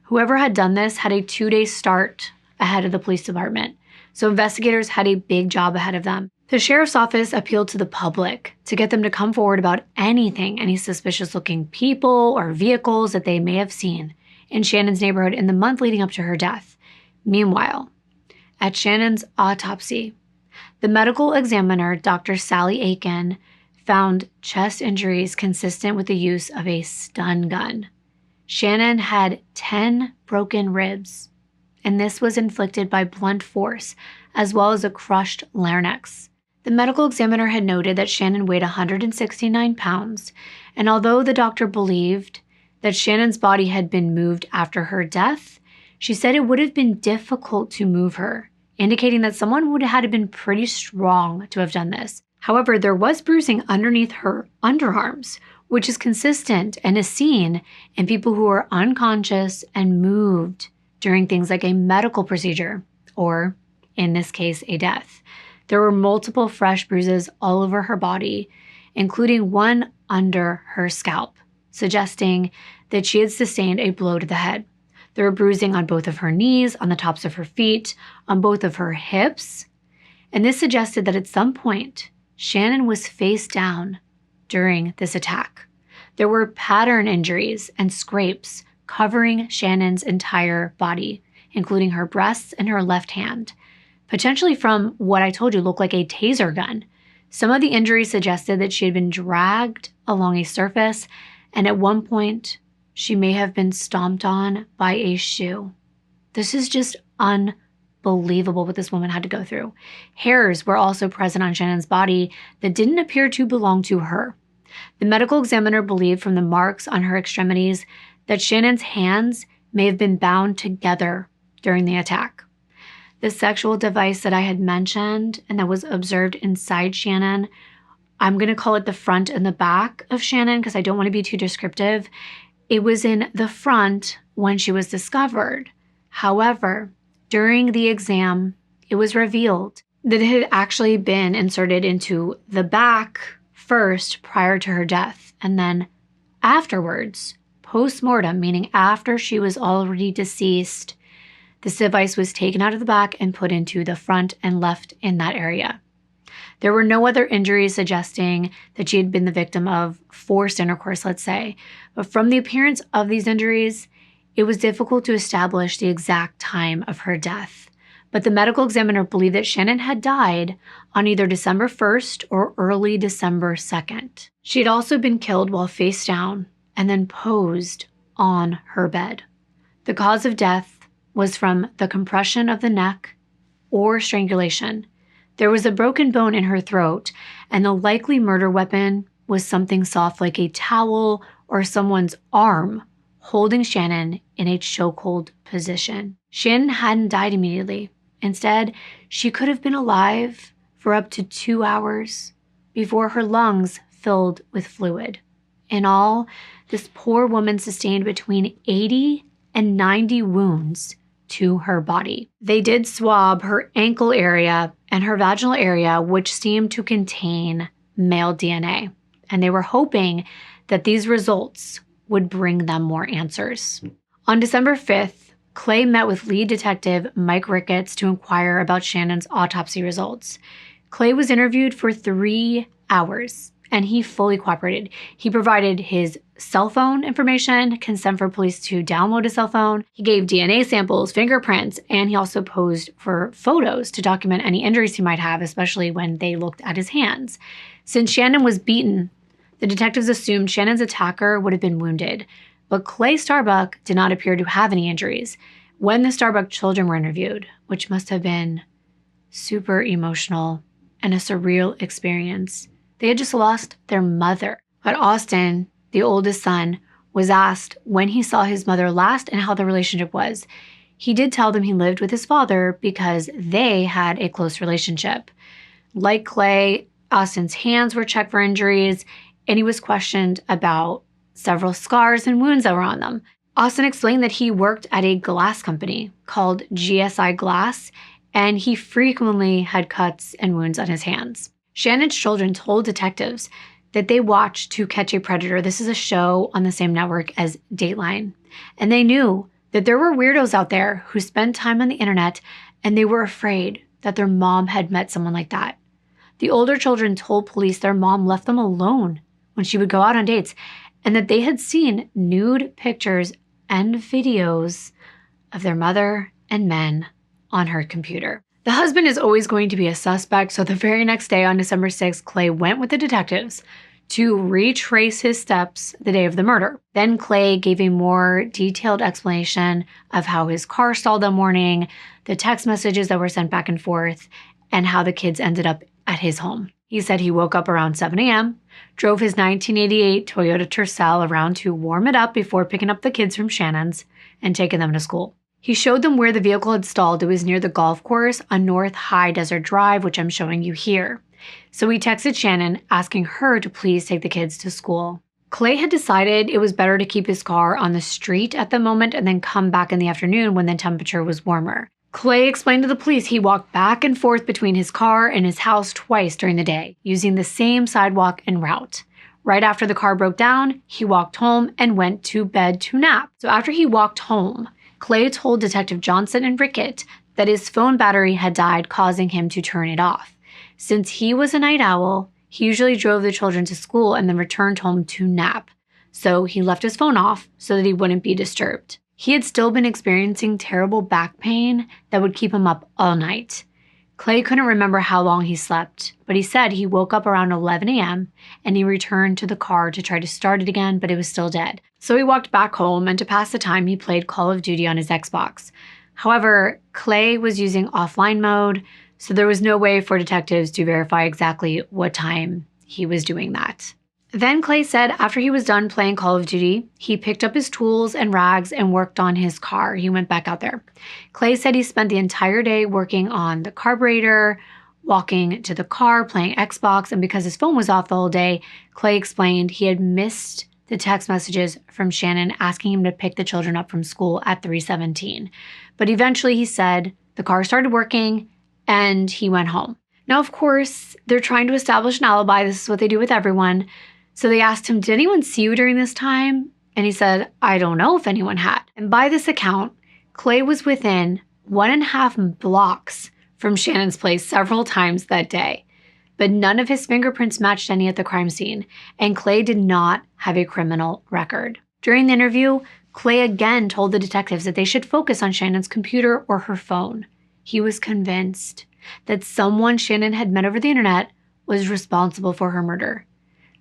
S1: Whoever had done this had a 2-day start ahead of the police department, so investigators had a big job ahead of them. The sheriff's office appealed to the public to get them to come forward about anything, any suspicious-looking people or vehicles that they may have seen in Chanin's neighborhood in the month leading up to her death. Meanwhile, at Chanin's autopsy, the medical examiner, Dr. Sally Aiken, found chest injuries consistent with the use of a stun gun. Chanin had 10 broken ribs, and this was inflicted by blunt force, as well as a crushed larynx. The medical examiner had noted that Chanin weighed 169 pounds, and although the doctor believed that Chanin's body had been moved after her death, she said it would have been difficult to move her, indicating that someone would have had to been pretty strong to have done this. However, there was bruising underneath her underarms, which is consistent and is seen in people who are unconscious and moved during things like a medical procedure, or in this case, a death. There were multiple fresh bruises all over her body, including one under her scalp, suggesting that she had sustained a blow to the head. There were bruising on both of her knees, on the tops of her feet, on both of her hips, and this suggested that at some point, Chanin was face down during this attack. There were pattern injuries and scrapes covering Chanin's entire body, including her breasts and her left hand, potentially from what I told you looked like a taser gun. Some of the injuries suggested that she had been dragged along a surface, and at one point, she may have been stomped on by a shoe. This is just unbelievable what this woman had to go through. Hairs were also present on Chanin's body that didn't appear to belong to her. The medical examiner believed from the marks on her extremities that Chanin's hands may have been bound together during the attack. The sexual device that I had mentioned and that was observed inside Chanin, I'm going to call it the front and the back of Chanin because I don't want to be too descriptive. It was in the front when she was discovered. However, during the exam, it was revealed that it had actually been inserted into the back first prior to her death, and then afterwards, post-mortem, meaning after she was already deceased, this device was taken out of the back and put into the front and left in that area. There were no other injuries suggesting that she had been the victim of forced intercourse, let's say. But from the appearance of these injuries, it was difficult to establish the exact time of her death. But the medical examiner believed that Chanin had died on either December 1st or early December 2nd. She had also been killed while face down and then posed on her bed. The cause of death was from the compression of the neck or strangulation. There was a broken bone in her throat, and the likely murder weapon was something soft like a towel or someone's arm holding Chanin in a chokehold position. Chanin hadn't died immediately. Instead, she could have been alive for up to 2 hours before her lungs filled with fluid. In all, this poor woman sustained between 80 and 90 wounds to her body. They did swab her ankle area and her vaginal area, which seemed to contain male DNA. And they were hoping that these results would bring them more answers. On December 5th, Clay met with lead detective Mike Ricketts to inquire about Chanin's autopsy results. Clay was interviewed for 3 hours, and he fully cooperated. He provided his cell phone information, consent for police to download a cell phone. He gave DNA samples, fingerprints, and he also posed for photos to document any injuries he might have, especially when they looked at his hands. Since Chanin was beaten, the detectives assumed Chanin's attacker would have been wounded, but Clay Starbuck did not appear to have any injuries. When the Starbuck children were interviewed, which must have been super emotional and a surreal experience, they had just lost their mother. But Austin, the oldest son, was asked when he saw his mother last and how the relationship was. He did tell them he lived with his father because they had a close relationship. Like Clay, Austin's hands were checked for injuries, and he was questioned about several scars and wounds that were on them. Austin explained that he worked at a glass company called GSI Glass, and he frequently had cuts and wounds on his hands. Chanin's children told detectives that they watched To Catch a Predator. This is a show on the same network as Dateline. And they knew that there were weirdos out there who spent time on the internet, and they were afraid that their mom had met someone like that. The older children told police their mom left them alone when she would go out on dates, and that they had seen nude pictures and videos of their mother and men on her computer. The husband is always going to be a suspect, so the very next day on December 6th, Clay went with the detectives to retrace his steps the day of the murder. Then Clay gave a more detailed explanation of how his car stalled that morning, the text messages that were sent back and forth, and how the kids ended up at his home. He said he woke up around 7 a.m., drove his 1988 Toyota Tercel around to warm it up before picking up the kids from Chanin's and taking them to school. He showed them where the vehicle had stalled. It was near the golf course on North High Desert Drive, which I'm showing you here. So he texted Chanin asking her to please take the kids to school. Clay had decided it was better to keep his car on the street at the moment and then come back in the afternoon when the temperature was warmer. Clay explained to the police he walked back and forth between his car and his house twice during the day, using the same sidewalk and route. Right after the car broke down, he walked home and went to bed to nap. So after he walked home, Clay told Detective Johnson and Rickett that his phone battery had died, causing him to turn it off. Since he was a night owl, he usually drove the children to school and then returned home to nap. So he left his phone off so that he wouldn't be disturbed. He had still been experiencing terrible back pain that would keep him up all night. Clay couldn't remember how long he slept, but he said he woke up around 11 a.m. and he returned to the car to try to start it again, but it was still dead. So he walked back home, and to pass the time, he played Call of Duty on his Xbox. However, Clay was using offline mode, so there was no way for detectives to verify exactly what time he was doing that. Then Clay said after he was done playing Call of Duty, he picked up his tools and rags and worked on his car. He went back out there. Clay said he spent the entire day working on the carburetor, walking to the car, playing Xbox, and because his phone was off the whole day, Clay explained he had missed the text messages from Chanin asking him to pick the children up from school at 3:17. But eventually he said the car started working and he went home. Now, of course, they're trying to establish an alibi. This is what they do with everyone. So they asked him, did anyone see you during this time? And he said, I don't know if anyone had. And by this account, Clay was within 1.5 blocks from Chanin's place several times that day. But none of his fingerprints matched any at the crime scene, and Clay did not have a criminal record. During the interview, Clay again told the detectives that they should focus on Chanin's computer or her phone. He was convinced that someone Chanin had met over the internet was responsible for her murder.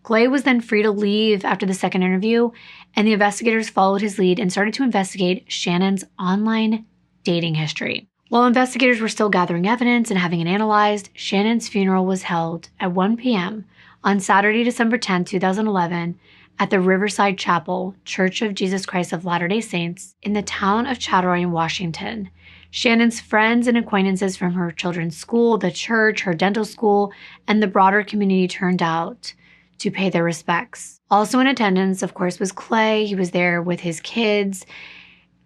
S1: Clay was then free to leave after the second interview, and the investigators followed his lead and started to investigate Chanin's online dating history. While investigators were still gathering evidence and having it analyzed, Chanin's funeral was held at 1 p.m. on Saturday, December 10, 2011, at the Riverside Chapel, Church of Jesus Christ of Latter-day Saints, in the town of Chattaroy, Washington. Chanin's friends and acquaintances from her children's school, the church, her dental school, and the broader community turned out to pay their respects. Also in attendance, of course, was Clay. He was there with his kids,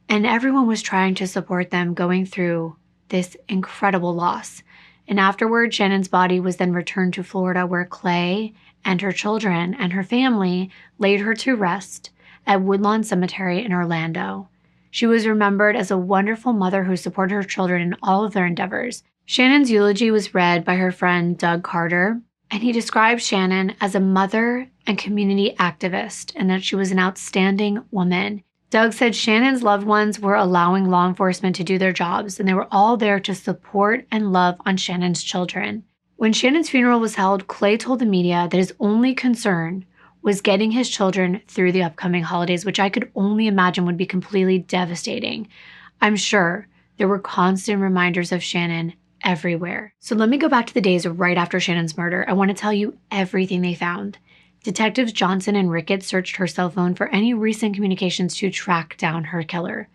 S1: and everyone was trying to support them going through this incredible loss. And afterward, Chanin's body was then returned to Florida, where Clay and her children and her family laid her to rest at Woodlawn Cemetery in Orlando. She was remembered as a wonderful mother who supported her children in all of their endeavors. Chanin's eulogy was read by her friend Doug Carter, and he described Chanin as a mother and community activist, and that she was an outstanding woman. Doug said Chanin's loved ones were allowing law enforcement to do their jobs, and they were all there to support and love on Chanin's children. When Chanin's funeral was held, Clay told the media that his only concern was getting his children through the upcoming holidays, which I could only imagine would be completely devastating. I'm sure there were constant reminders of Chanin everywhere. So let me go back to the days right after Chanin's murder. I want to tell you everything they found. Detectives Johnson and Rickett searched her cell phone for any recent communications to track down her killer.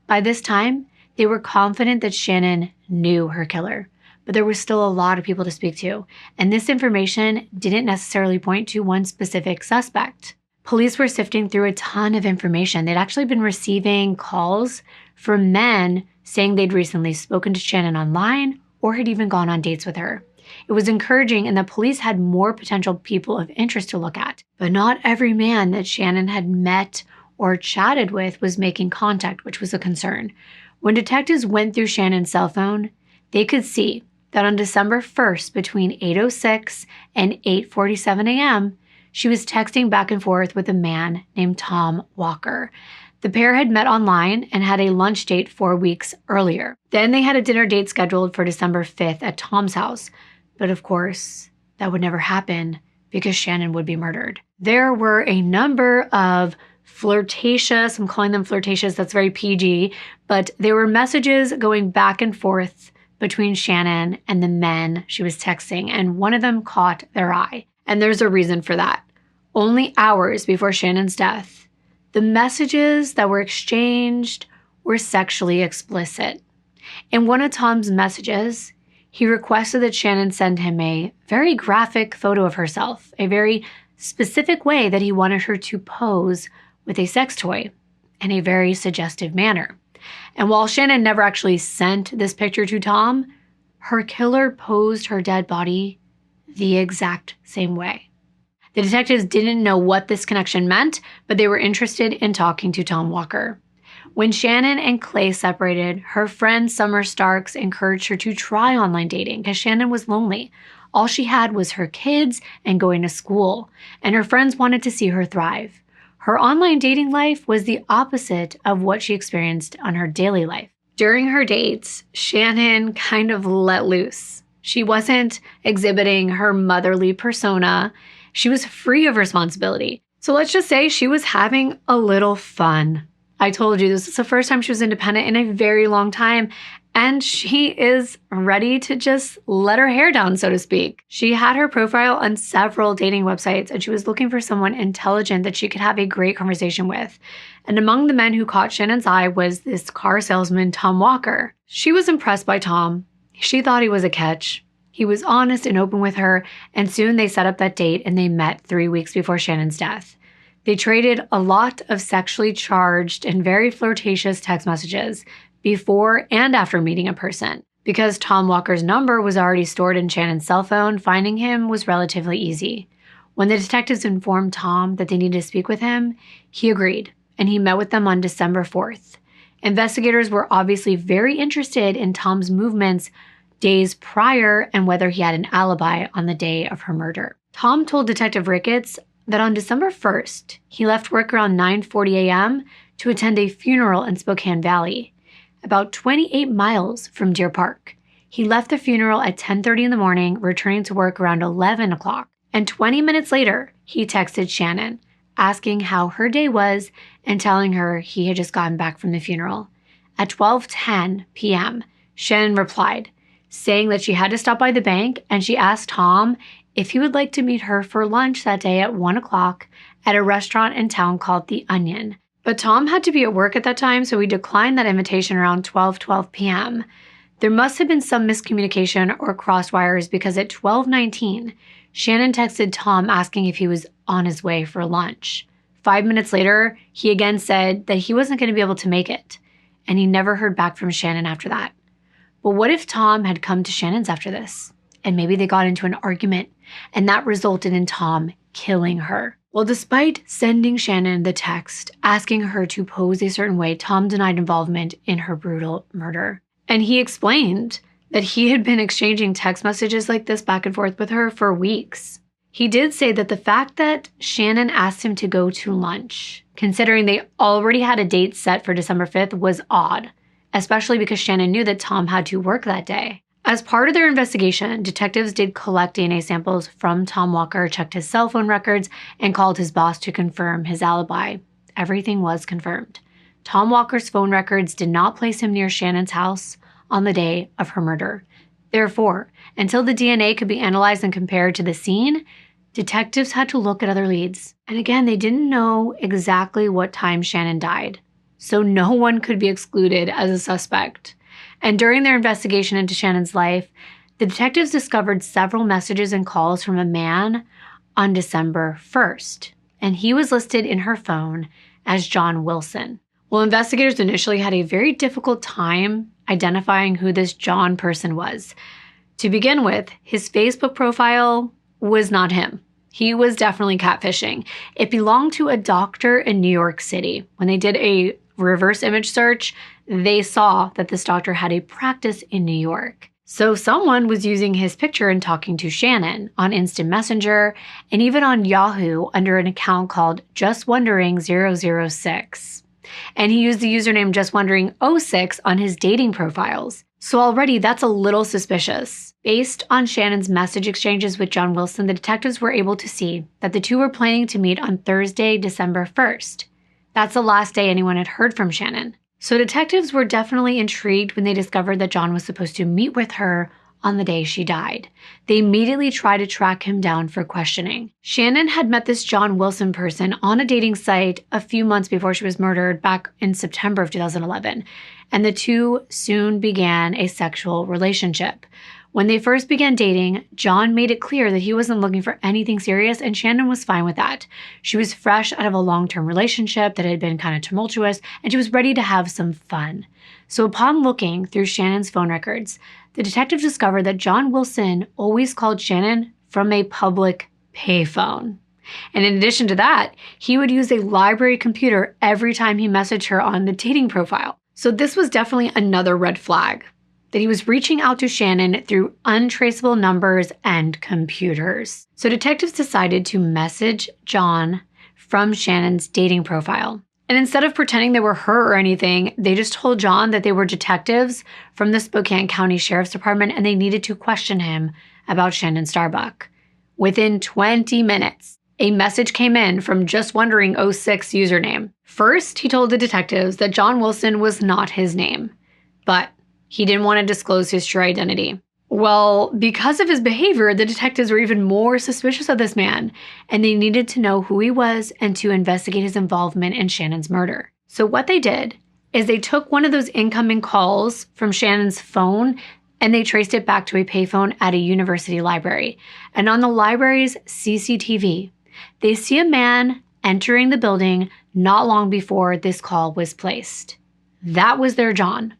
S1: By this time, they were confident that Chanin knew her killer, but there was still a lot of people to speak to, and this information didn't necessarily point to one specific suspect. Police were sifting through a ton of information. They'd actually been receiving calls from men saying they'd recently spoken to Chanin online or had even gone on dates with her. It was encouraging in that police had more potential people of interest to look at, but not every man that Chanin had met or chatted with was making contact, which was a concern. When detectives went through Chanin's cell phone, they could see that on December 1st, between 8:06 and 8:47 a.m., she was texting back and forth with a man named Tom Walker. The pair had met online and had a lunch date 4 weeks earlier. Then they had a dinner date scheduled for December 5th at Tom's house. But of course, that would never happen because Chanin would be murdered. There were a number of flirtatious, I'm calling them flirtatious, that's very PG, but there were messages going back and forth between Chanin and the men she was texting, and one of them caught their eye. And there's a reason for that. Only hours before Chanin's death, the messages that were exchanged were sexually explicit. In one of Tom's messages, he requested that Chanin send him a very graphic photo of herself, a very specific way that he wanted her to pose with a sex toy in a very suggestive manner. And while Chanin never actually sent this picture to Tom, her killer posed her dead body the exact same way. The detectives didn't know what this connection meant, but they were interested in talking to Tom Walker. When Chanin and Clay separated, her friend Summer Starks encouraged her to try online dating because Chanin was lonely. All she had was her kids and going to school, and her friends wanted to see her thrive. Her online dating life was the opposite of what she experienced on her daily life. During her dates, Chanin kind of let loose. She wasn't exhibiting her motherly persona. She was free of responsibility. So let's just say she was having a little fun. I told you this is the first time she was independent in a very long time, and she is ready to just let her hair down, so to speak. She had her profile on several dating websites, and she was looking for someone intelligent that she could have a great conversation with. And among the men who caught Chanin's eye was this car salesman, Tom Walker. She was impressed by Tom. She thought he was a catch. He was honest and open with her, and soon they set up that date and they met 3 weeks before Chanin's death. They traded a lot of sexually charged and very flirtatious text messages before and after meeting in person. Because Tom Walker's number was already stored in Chanin's cell phone, finding him was relatively easy. When the detectives informed Tom that they needed to speak with him, he agreed, and he met with them on December 4th. Investigators were obviously very interested in Tom's movements days prior and whether he had an alibi on the day of her murder. Tom told Detective Ricketts that on December 1st, he left work around 9:40 a.m. to attend a funeral in Spokane Valley, about 28 miles from Deer Park. He left the funeral at 10:30 in the morning, returning to work around 11 o'clock. And 20 minutes later, he texted Chanin, asking how her day was and telling her he had just gotten back from the funeral. At 12:10 p.m., Chanin replied, saying that she had to stop by the bank, and she asked Tom if he would like to meet her for lunch that day at 1 o'clock at a restaurant in town called The Onion. But Tom had to be at work at that time, so he declined that invitation around 12:12 p.m. There must have been some miscommunication or crossed wires because at 12:19, Chanin texted Tom asking if he was on his way for lunch. 5 minutes later, he again said that he wasn't going to be able to make it, and he never heard back from Chanin after that. But what if Tom had come to Chanin's after this? And maybe they got into an argument, and that resulted in Tom killing her. Well, despite sending Chanin the text asking her to pose a certain way, Tom denied involvement in her brutal murder. And he explained that he had been exchanging text messages like this back and forth with her for weeks. He did say that the fact that Chanin asked him to go to lunch, considering they already had a date set for December 5th, was odd, especially because Chanin knew that Tom had to work that day. As part of their investigation, detectives did collect DNA samples from Tom Walker, checked his cell phone records, and called his boss to confirm his alibi. Everything was confirmed. Tom Walker's phone records did not place him near Chanin's house on the day of her murder. Therefore, until the DNA could be analyzed and compared to the scene, detectives had to look at other leads. And again, they didn't know exactly what time Chanin died, so no one could be excluded as a suspect. And during their investigation into Chanin's life, the detectives discovered several messages and calls from a man on December 1st, and he was listed in her phone as John Wilson. Well, investigators initially had a very difficult time identifying who this John person was. To begin with, his Facebook profile was not him. He was definitely catfishing. It belonged to a doctor in New York City. When they did a reverse image search, they saw that this doctor had a practice in New York. So someone was using his picture and talking to Chanin on Instant Messenger and even on Yahoo under an account called Just Wondering 006. And he used the username JustWondering06 on his dating profiles. So already that's a little suspicious. Based on Shannon's message exchanges with John Wilson, the detectives were able to see that the two were planning to meet on Thursday, December 1st. That's the last day anyone had heard from Shannon. So detectives were definitely intrigued when they discovered that John was supposed to meet with her on the day she died. They immediately tried to track him down for questioning. Shannon had met this John Wilson person on a dating site a few months before she was murdered back in September of 2011, and the two soon began a sexual relationship. When they first began dating, John made it clear that he wasn't looking for anything serious, and Shannon was fine with that. She was fresh out of a long-term relationship that had been kind of tumultuous, and she was ready to have some fun. So upon looking through Shannon's phone records, the detectives discovered that John Wilson always called Shannon from a public payphone. And in addition to that, he would use a library computer every time he messaged her on the dating profile. So this was definitely another red flag, that he was reaching out to Shannon through untraceable numbers and computers. So detectives decided to message John from Shannon's dating profile. And instead of pretending they were her or anything, they just told John that they were detectives from the Spokane County Sheriff's Department and they needed to question him about Chanin Starbuck. Within 20 minutes, a message came in from JustWondering06 username. First, he told the detectives that John Wilson was not his name, but he didn't want to disclose his true identity. Well, because of his behavior, the detectives were even more suspicious of this man, and they needed to know who he was and to investigate his involvement in Shannon's murder. So what they did is they took one of those incoming calls from Shannon's phone and they traced it back to a payphone at a university library. And on the library's CCTV, they see a man entering the building not long before this call was placed. That was their John.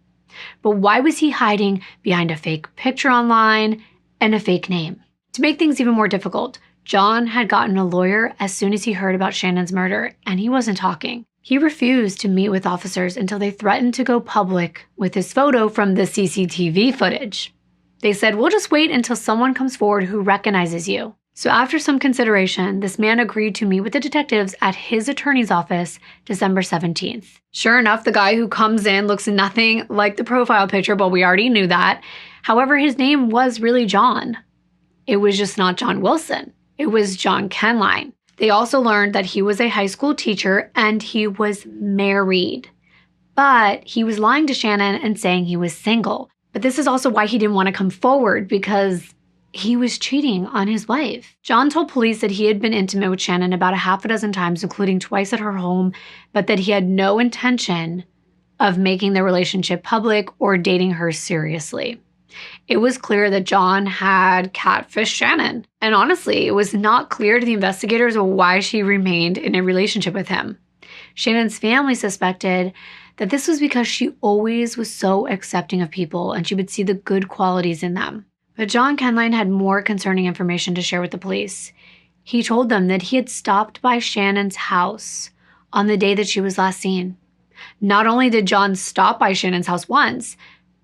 S1: But why was he hiding behind a fake picture online and a fake name? To make things even more difficult, John had gotten a lawyer as soon as he heard about Shannon's murder, and he wasn't talking. He refused to meet with officers until they threatened to go public with his photo from the CCTV footage. They said, "We'll just wait until someone comes forward who recognizes you." So after some consideration, this man agreed to meet with the detectives at his attorney's office December 17th. Sure enough, the guy who comes in looks nothing like the profile picture, but we already knew that. However, his name was really John. It was just not John Wilson. It was John Kenline. They also learned that he was a high school teacher and he was married. But he was lying to Shannon and saying he was single. But this is also why he didn't want to come forward, because he was cheating on his wife. John told police that he had been intimate with Shannon about a half a dozen times, including twice at her home, but that he had no intention of making their relationship public or dating her seriously. It was clear that John had catfished Shannon. And honestly, it was not clear to the investigators why she remained in a relationship with him. Shannon's family suspected that this was because she always was so accepting of people and she would see the good qualities in them. But John Kenline had more concerning information to share with the police. He told them that he had stopped by Shannon's house on the day that she was last seen. Not only did John stop by Shannon's house once,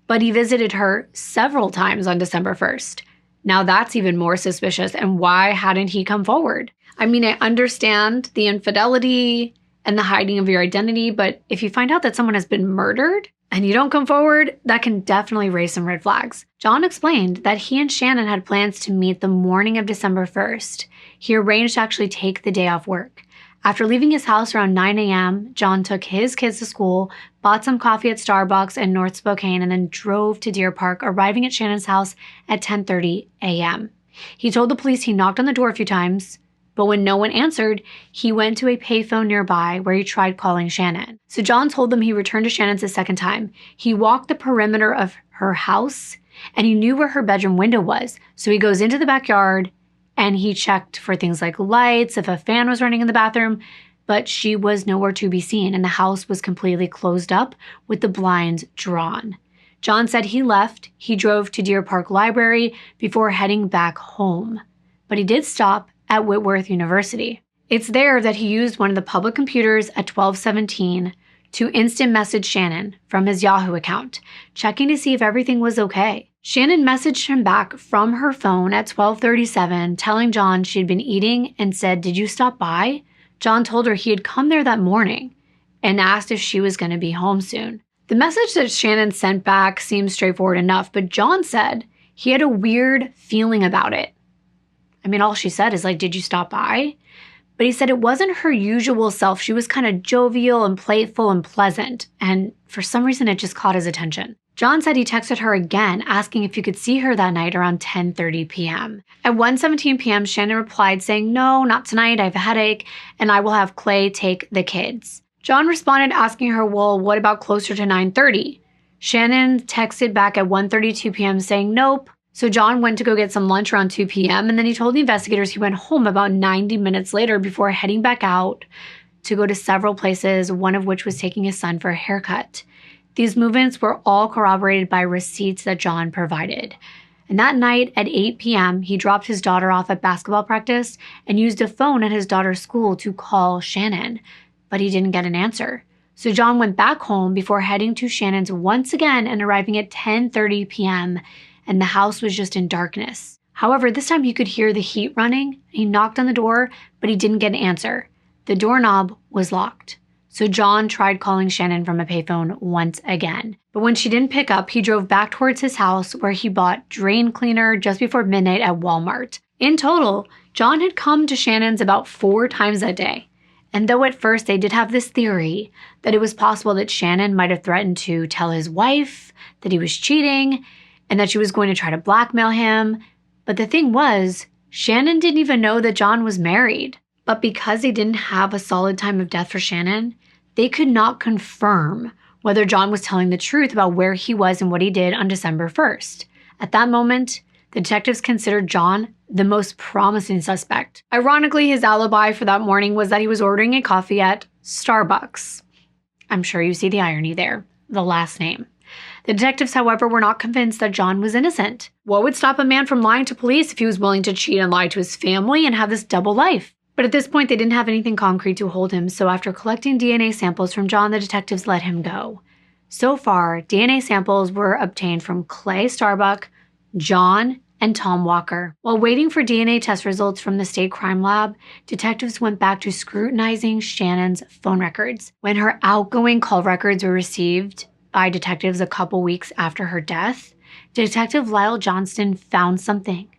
S1: but he visited her several times on December 1st. Now that's even more suspicious, and why hadn't he come forward? I mean, I understand the infidelity and the hiding of your identity, but if you find out that someone has been murdered and you don't come forward, that can definitely raise some red flags. John explained that he and Shannon had plans to meet the morning of December 1st. He arranged to actually take the day off work. After leaving his house around 9 a.m., John took his kids to school, bought some coffee at Starbucks in North Spokane, and then drove to Deer Park, arriving at Shannon's house at 10:30 a.m. He told the police he knocked on the door a few times, but when no one answered, he went to a payphone nearby where he tried calling Shannon. So John told them he returned to Shannon's a second time. He walked the perimeter of her house, and he knew where her bedroom window was. So he goes into the backyard, and he checked for things like lights, if a fan was running in the bathroom, but she was nowhere to be seen, and the house was completely closed up with the blinds drawn. John said he left. He drove to Deer Park Library before heading back home, but he did stop at Whitworth University. It's there that he used one of the public computers at 12:17 to instant message Shannon from his Yahoo account, checking to see if everything was okay. Shannon messaged him back from her phone at 12:37, telling John she'd been eating and said, "Did you stop by?" John told her he had come there that morning and asked if she was going to be home soon. The message that Chanin sent back seemed straightforward enough, but John said he had a weird feeling about it. I mean, all she said is like, did you stop by? But he said it wasn't her usual self. She was kind of jovial and playful and pleasant, and for some reason it just caught his attention. John said he texted her again, asking if he could see her that night around 10:30 p.m. At 1:17 p.m., Chanin replied saying, "No, not tonight, I have a headache, and I will have Clay take the kids." John responded asking her, "Well, what about closer to 9:30? Chanin texted back at 1:32 p.m. saying, "Nope." So John went to go get some lunch around 2 p.m. and then he told the investigators he went home about 90 minutes later before heading back out to go to several places, one of which was taking his son for a haircut. These movements were all corroborated by receipts that John provided. And that night at 8 p.m., he dropped his daughter off at basketball practice and used a phone at his daughter's school to call Chanin, but he didn't get an answer. So John went back home before heading to Chanin's once again and arriving at 10:30 p.m., and the house was just in darkness. However, this time he could hear the heat running. He knocked on the door, but he didn't get an answer. The doorknob was locked. So John tried calling Chanin from a payphone once again. But when she didn't pick up, he drove back towards his house where he bought drain cleaner just before midnight at Walmart. In total, John had come to Chanin's about 4 times that day. And though at first they did have this theory that it was possible that Chanin might have threatened to tell his wife that he was cheating and that she was going to try to blackmail him, but the thing was, Chanin didn't even know that John was married. But because they didn't have a solid time of death for Chanin, they could not confirm whether John was telling the truth about where he was and what he did on December 1st. At that moment, the detectives considered John the most promising suspect. Ironically, his alibi for that morning was that he was ordering a coffee at Starbucks. I'm sure you see the irony there, the last name. The detectives, however, were not convinced that John was innocent. What would stop a man from lying to police if he was willing to cheat and lie to his family and have this double life? But at this point, they didn't have anything concrete to hold him, so after collecting DNA samples from John, the detectives let him go. So far, DNA samples were obtained from Clay Starbuck, John, and Tom Walker. While waiting for DNA test results from the state crime lab, detectives went back to scrutinizing Chanin's phone records. When her outgoing call records were received by detectives a couple weeks after her death, Detective Lyle Johnston found something,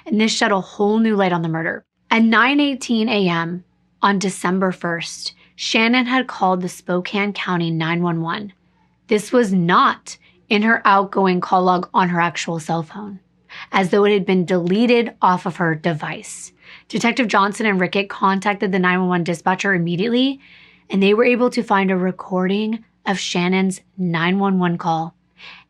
S1: and this shed a whole new light on the murder. At 9:18 a.m. on December 1st, Chanin had called the Spokane County 911. This was not in her outgoing call log on her actual cell phone, as though it had been deleted off of her device. Detective Johnson and Rickett contacted the 911 dispatcher immediately, and they were able to find a recording of Chanin's 911 call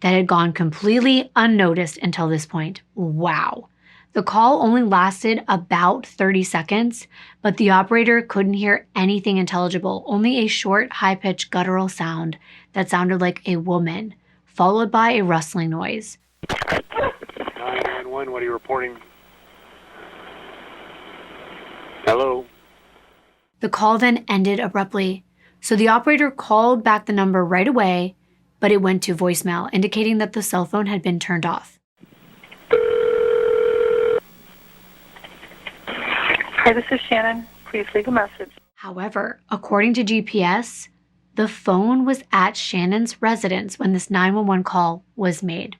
S1: that had gone completely unnoticed until this point. Wow. The call only lasted about 30 seconds, but the operator couldn't hear anything intelligible, only a short, high-pitched guttural sound that sounded like a woman, followed by a rustling noise.
S2: 911, what are you reporting? Hello?
S1: The call then ended abruptly, so the operator called back the number right away, but it went to voicemail, indicating that the cell phone had been turned off.
S3: Hi, this is Chanin. Please leave a message.
S1: However, according to GPS, the phone was at Chanin's residence when this 911 call was made.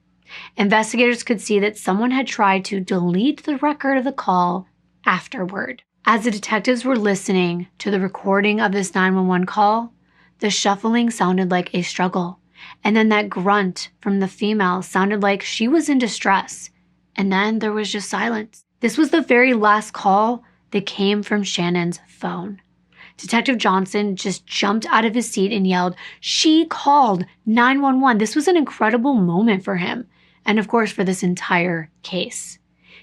S1: Investigators could see that someone had tried to delete the record of the call afterward. As the detectives were listening to the recording of this 911 call, the shuffling sounded like a struggle, and then that grunt from the female sounded like she was in distress, and then there was just silence. This was the very last call that came from Chanin's phone. Detective Johnson just jumped out of his seat and yelled, "She called 911." This was an incredible moment for him, and of course for this entire case.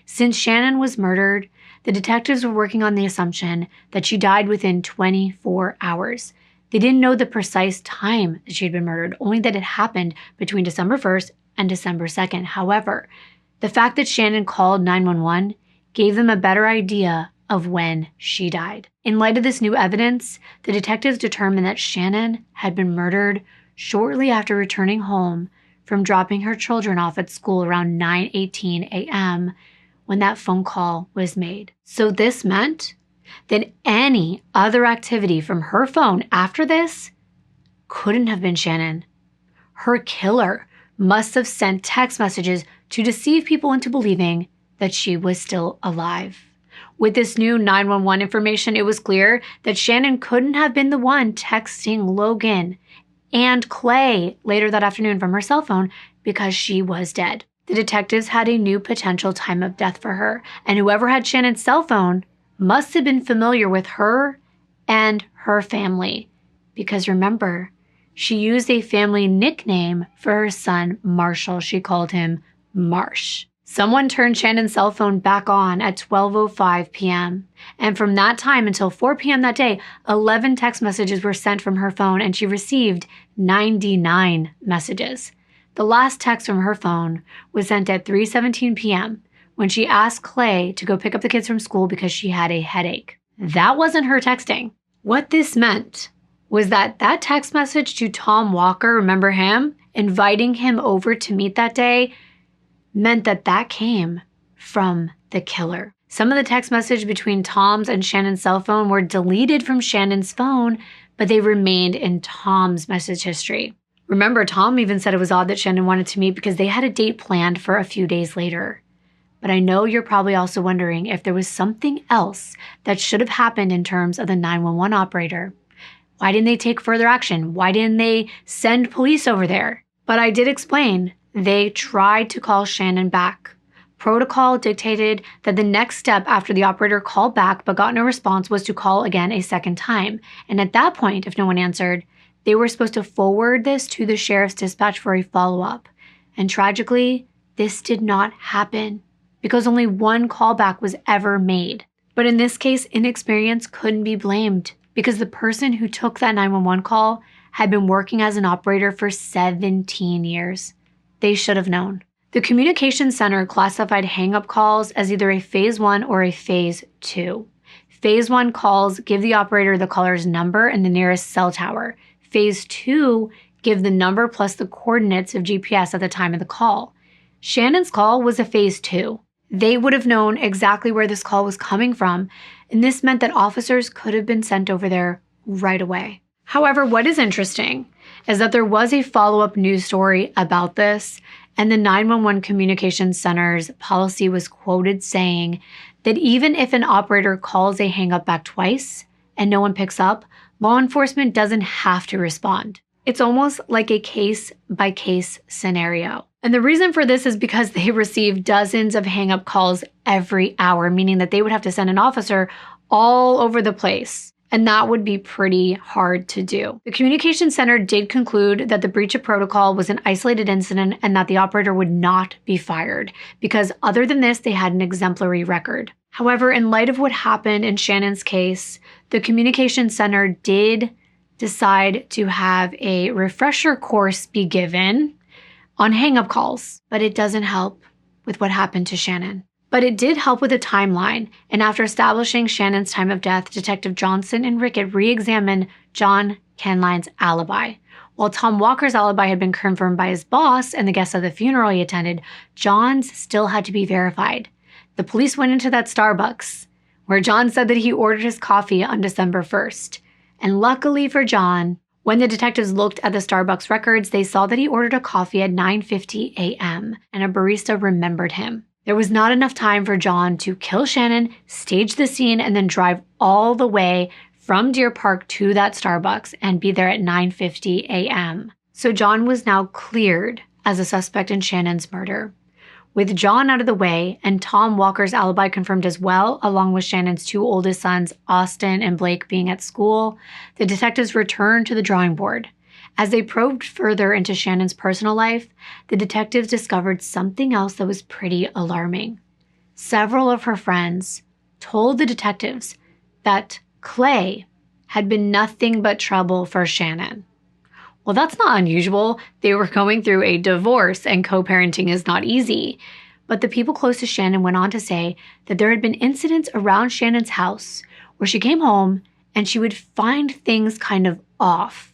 S1: Since Chanin was murdered, the detectives were working on the assumption that she died within 24 hours. They didn't know the precise time that she had been murdered, only that it happened between December 1st and December 2nd. However, the fact that Chanin called 911 gave them a better idea of when she died. In light of this new evidence, the detectives determined that Chanin had been murdered shortly after returning home from dropping her children off at school around 9:18 a.m. when that phone call was made. So this meant that any other activity from her phone after this couldn't have been Chanin. Her killer must have sent text messages to deceive people into believing that she was still alive. With this new 911 information, it was clear that Chanin couldn't have been the one texting Logan and Clay later that afternoon from her cell phone because she was dead. The detectives had a new potential time of death for her, and whoever had Chanin's cell phone must have been familiar with her and her family. Because remember, she used a family nickname for her son, Marshall. She called him Marsh. Someone turned Chanin's cell phone back on at 12:05 p.m. And from that time until 4 p.m. that day, 11 text messages were sent from her phone, and she received 99 messages. The last text from her phone was sent at 3:17 p.m. when she asked Clay to go pick up the kids from school because she had a headache. That wasn't her texting. What this meant was that text message to Tom Walker, remember him, inviting him over to meet that day, meant that came from the killer. Some of the text messages between Tom's and Chanin's cell phone were deleted from Chanin's phone, but they remained in Tom's message history. Remember, Tom even said it was odd that Chanin wanted to meet because they had a date planned for a few days later. But I know you're probably also wondering if there was something else that should have happened in terms of the 911 operator. Why didn't they take further action? Why didn't they send police over there? But I did explain. They tried to call Chanin back. Protocol dictated that the next step after the operator called back but got no response was to call again a second time. And at that point, if no one answered, they were supposed to forward this to the sheriff's dispatch for a follow-up. And tragically, this did not happen because only one callback was ever made. But in this case, inexperience couldn't be blamed because the person who took that 911 call had been working as an operator for 17 years. They should have known. The Communications Center classified hang-up calls as either a Phase 1 or a Phase 2. Phase 1 calls give the operator the caller's number and the nearest cell tower. Phase 2 give the number plus the coordinates of GPS at the time of the call. Chanin's call was a Phase 2. They would have known exactly where this call was coming from, and this meant that officers could have been sent over there right away. However, what is interesting is that there was a follow-up news story about this, and the 911 Communications Center's policy was quoted saying that even if an operator calls a hang-up back twice and no one picks up, law enforcement doesn't have to respond. It's almost like a case-by-case scenario. And the reason for this is because they receive dozens of hang-up calls every hour, meaning that they would have to send an officer all over the place. And that would be pretty hard to do. The Communications Center did conclude that the breach of protocol was an isolated incident and that the operator would not be fired, because other than this, they had an exemplary record. However, in light of what happened in Chanin's case, the Communications Center did decide to have a refresher course be given on hang-up calls, but it doesn't help with what happened to Chanin. But it did help with a timeline, and after establishing Chanin's time of death, Detective Johnson and Rickett re-examined John Kenline's alibi. While Tom Walker's alibi had been confirmed by his boss and the guests at the funeral he attended, John's still had to be verified. The police went into that Starbucks, where John said that he ordered his coffee on December 1st. And luckily for John, when the detectives looked at the Starbucks records, they saw that he ordered a coffee at 9:50 a.m., and a barista remembered him. There was not enough time for John to kill Chanin, stage the scene, and then drive all the way from Deer Park to that Starbucks and be there at 9:50 a.m. So John was now cleared as a suspect in Chanin's murder. With John out of the way and Tom Walker's alibi confirmed as well, along with Chanin's two oldest sons, Austin and Blake, being at school, the detectives returned to the drawing board. As they probed further into Chanin's personal life, the detectives discovered something else that was pretty alarming. Several of her friends told the detectives that Clay had been nothing but trouble for Chanin. Well, that's not unusual. They were going through a divorce and co-parenting is not easy. But the people close to Chanin went on to say that there had been incidents around Chanin's house where she came home and she would find things kind of off.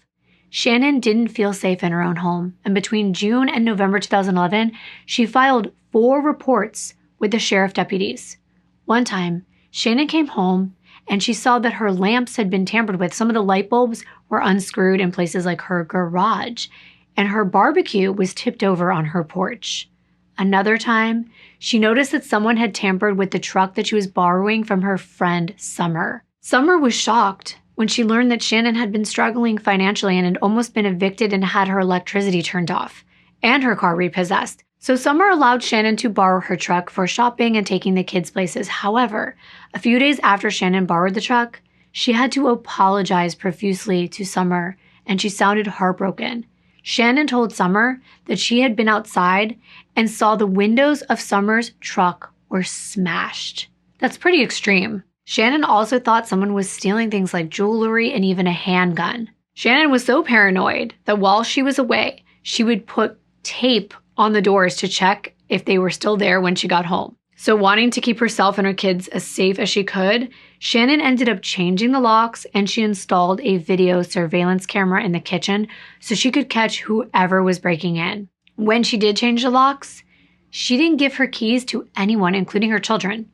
S1: Chanin didn't feel safe in her own home, and between June and November 2011, she filed 4 reports with the sheriff deputies. One time, Chanin came home and she saw that her lamps had been tampered with. Some of the light bulbs were unscrewed in places like her garage, and her barbecue was tipped over on her porch. Another time, she noticed that someone had tampered with the truck that she was borrowing from her friend Summer. Summer was shocked when she learned that Chanin had been struggling financially and had almost been evicted and had her electricity turned off and her car repossessed. So Summer allowed Chanin to borrow her truck for shopping and taking the kids places. However, a few days after Chanin borrowed the truck, she had to apologize profusely to Summer, and she sounded heartbroken. Chanin told Summer that she had been outside and saw the windows of Summer's truck were smashed. That's pretty extreme. Chanin also thought someone was stealing things like jewelry and even a handgun. Chanin was so paranoid that while she was away, she would put tape on the doors to check if they were still there when she got home. So wanting to keep herself and her kids as safe as she could, Chanin ended up changing the locks, and she installed a video surveillance camera in the kitchen so she could catch whoever was breaking in. When she did change the locks, she didn't give her keys to anyone, including her children.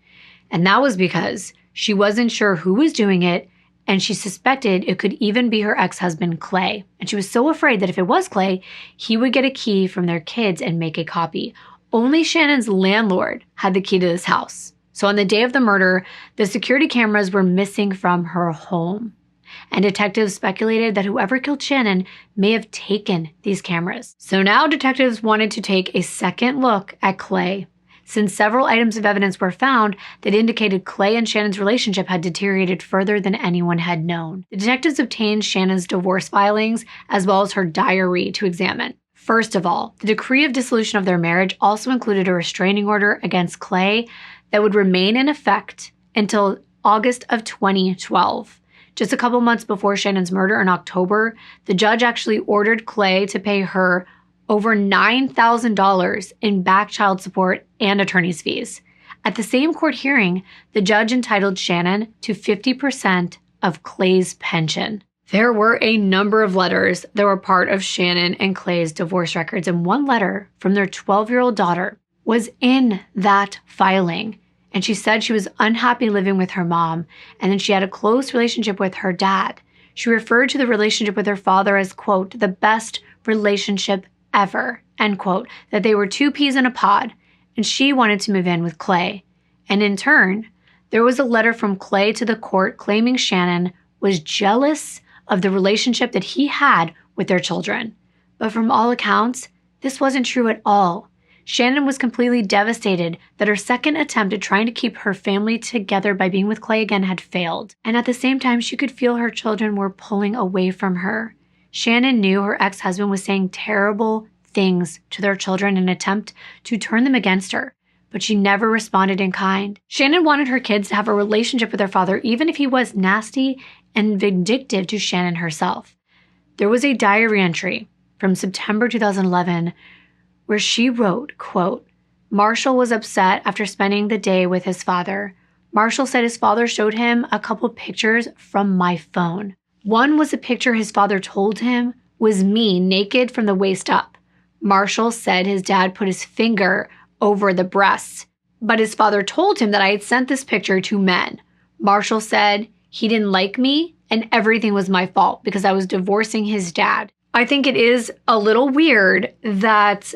S1: And that was because she wasn't sure who was doing it, and she suspected it could even be her ex-husband, Clay. And she was so afraid that if it was Clay, he would get a key from their kids and make a copy. Only Chanin's landlord had the key to this house. So on the day of the murder, the security cameras were missing from her home. And detectives speculated that whoever killed Chanin may have taken these cameras. So now detectives wanted to take a second look at Clay, since several items of evidence were found that indicated Clay and Chanin's relationship had deteriorated further than anyone had known. The detectives obtained Chanin's divorce filings as well as her diary to examine. First of all, the decree of dissolution of their marriage also included a restraining order against Clay that would remain in effect until August of 2012. Just a couple months before Chanin's murder in October, the judge actually ordered Clay to pay her over $9,000 in back child support and attorney's fees. At the same court hearing, the judge entitled Chanin to 50% of Clay's pension. There were a number of letters that were part of Chanin and Clay's divorce records, and one letter from their 12-year-old daughter was in that filing. And she said she was unhappy living with her mom, and then she had a close relationship with her dad. She referred to the relationship with her father as, quote, the best relationship ever, end quote, that they were two peas in a pod, and she wanted to move in with Clay. And in turn, there was a letter from Clay to the court claiming Chanin was jealous of the relationship that he had with their children. But from all accounts, this wasn't true at all. Chanin was completely devastated that her second attempt at trying to keep her family together by being with Clay again had failed. And at the same time, she could feel her children were pulling away from her. Chanin knew her ex-husband was saying terrible things to their children in an attempt to turn them against her, but she never responded in kind. Chanin wanted her kids to have a relationship with their father, even if he was nasty and vindictive to Chanin herself. There was a diary entry from September 2011 where she wrote, quote, Marshall was upset after spending the day with his father. Marshall said his father showed him a couple pictures from my phone. One was a picture his father told him was me naked from the waist up. Marshall said his dad put his finger over the breasts, but his father told him that I had sent this picture to men. Marshall said he didn't like me and everything was my fault because I was divorcing his dad. I think it is a little weird that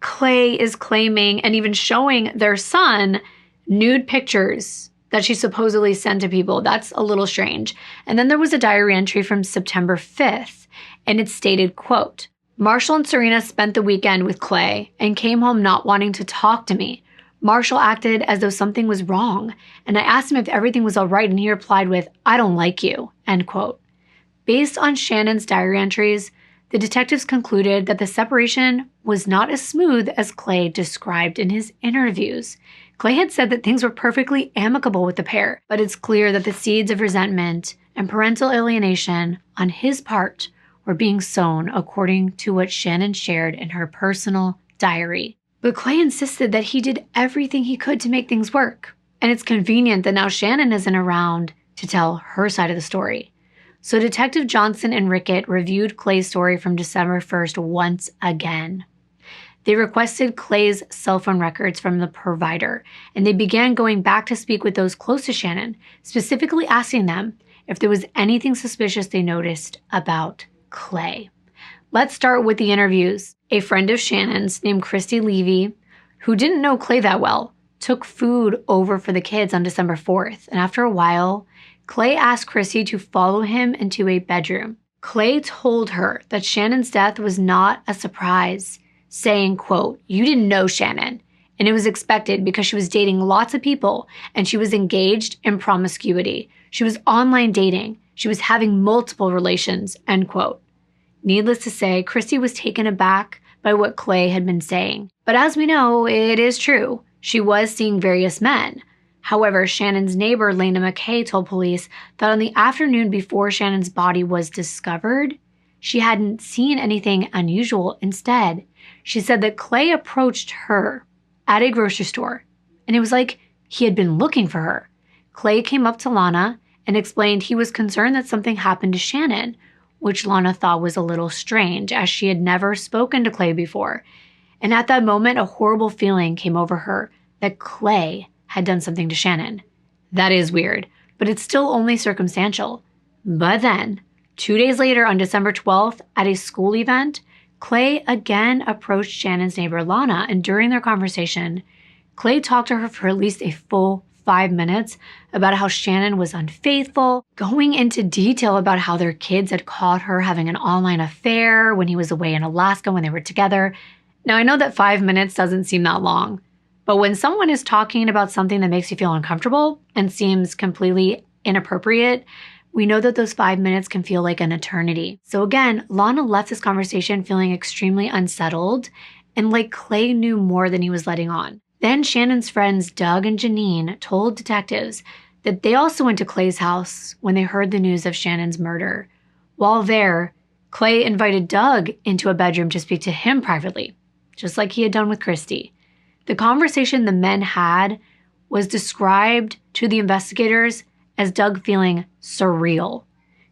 S1: Clay is claiming and even showing their son nude pictures that she supposedly sent to people. That's a little strange. And then there was a diary entry from September 5th, and it stated, quote, Marshall and Serena spent the weekend with Clay and came home not wanting to talk to me. Marshall acted as though something was wrong, and I asked him if everything was all right, and he replied with, I don't like you, end quote. Based on Chanin's diary entries, the detectives concluded that the separation was not as smooth as Clay described in his interviews. Clay had said that things were perfectly amicable with the pair, but it's clear that the seeds of resentment and parental alienation on his part were being sown, according to what Chanin shared in her personal diary. But Clay insisted that he did everything he could to make things work. And it's convenient that now Chanin isn't around to tell her side of the story. So Detective Johnson and Rickett reviewed Clay's story from December 1st once again. They requested Clay's cell phone records from the provider, and they began going back to speak with those close to Chanin, specifically asking them if there was anything suspicious they noticed about Clay. Let's start with the interviews. A friend of Chanin's named Christy Levy, who didn't know Clay that well, took food over for the kids on December 4th, and after a while, Clay asked Christy to follow him into a bedroom. Clay told her that Chanin's death was not a surprise, saying, quote, "You didn't know Chanin, and it was expected because she was dating lots of people and she was engaged in promiscuity. She was online dating. She was having multiple relations," end quote. Needless to say, Christy was taken aback by what Clay had been saying. But as we know, it is true. She was seeing various men. However, Chanin's neighbor, Lena McKay, told police that on the afternoon before Chanin's body was discovered, she hadn't seen anything unusual. Instead, she said that Clay approached her at a grocery store, and it was like he had been looking for her. Clay came up to Lana and explained he was concerned that something happened to Chanin, which Lana thought was a little strange, as she had never spoken to Clay before. And at that moment, a horrible feeling came over her that Clay had done something to Chanin. That is weird, but it's still only circumstantial. But then, 2 days later on December 12th, at a school event, Clay again approached Chanin's neighbor Lana, and during their conversation, Clay talked to her for at least a full 5 minutes about how Chanin was unfaithful, going into detail about how their kids had caught her having an online affair when he was away in Alaska when they were together. Now, I know that 5 minutes doesn't seem that long, but when someone is talking about something that makes you feel uncomfortable and seems completely inappropriate, we know that those 5 minutes can feel like an eternity. So again, Lana left this conversation feeling extremely unsettled and like Clay knew more than he was letting on. Then Chanin's friends Doug and Janine told detectives that they also went to Clay's house when they heard the news of Chanin's murder. While there, Clay invited Doug into a bedroom to speak to him privately, just like he had done with Christy. The conversation the men had was described to the investigators as Doug feeling surreal.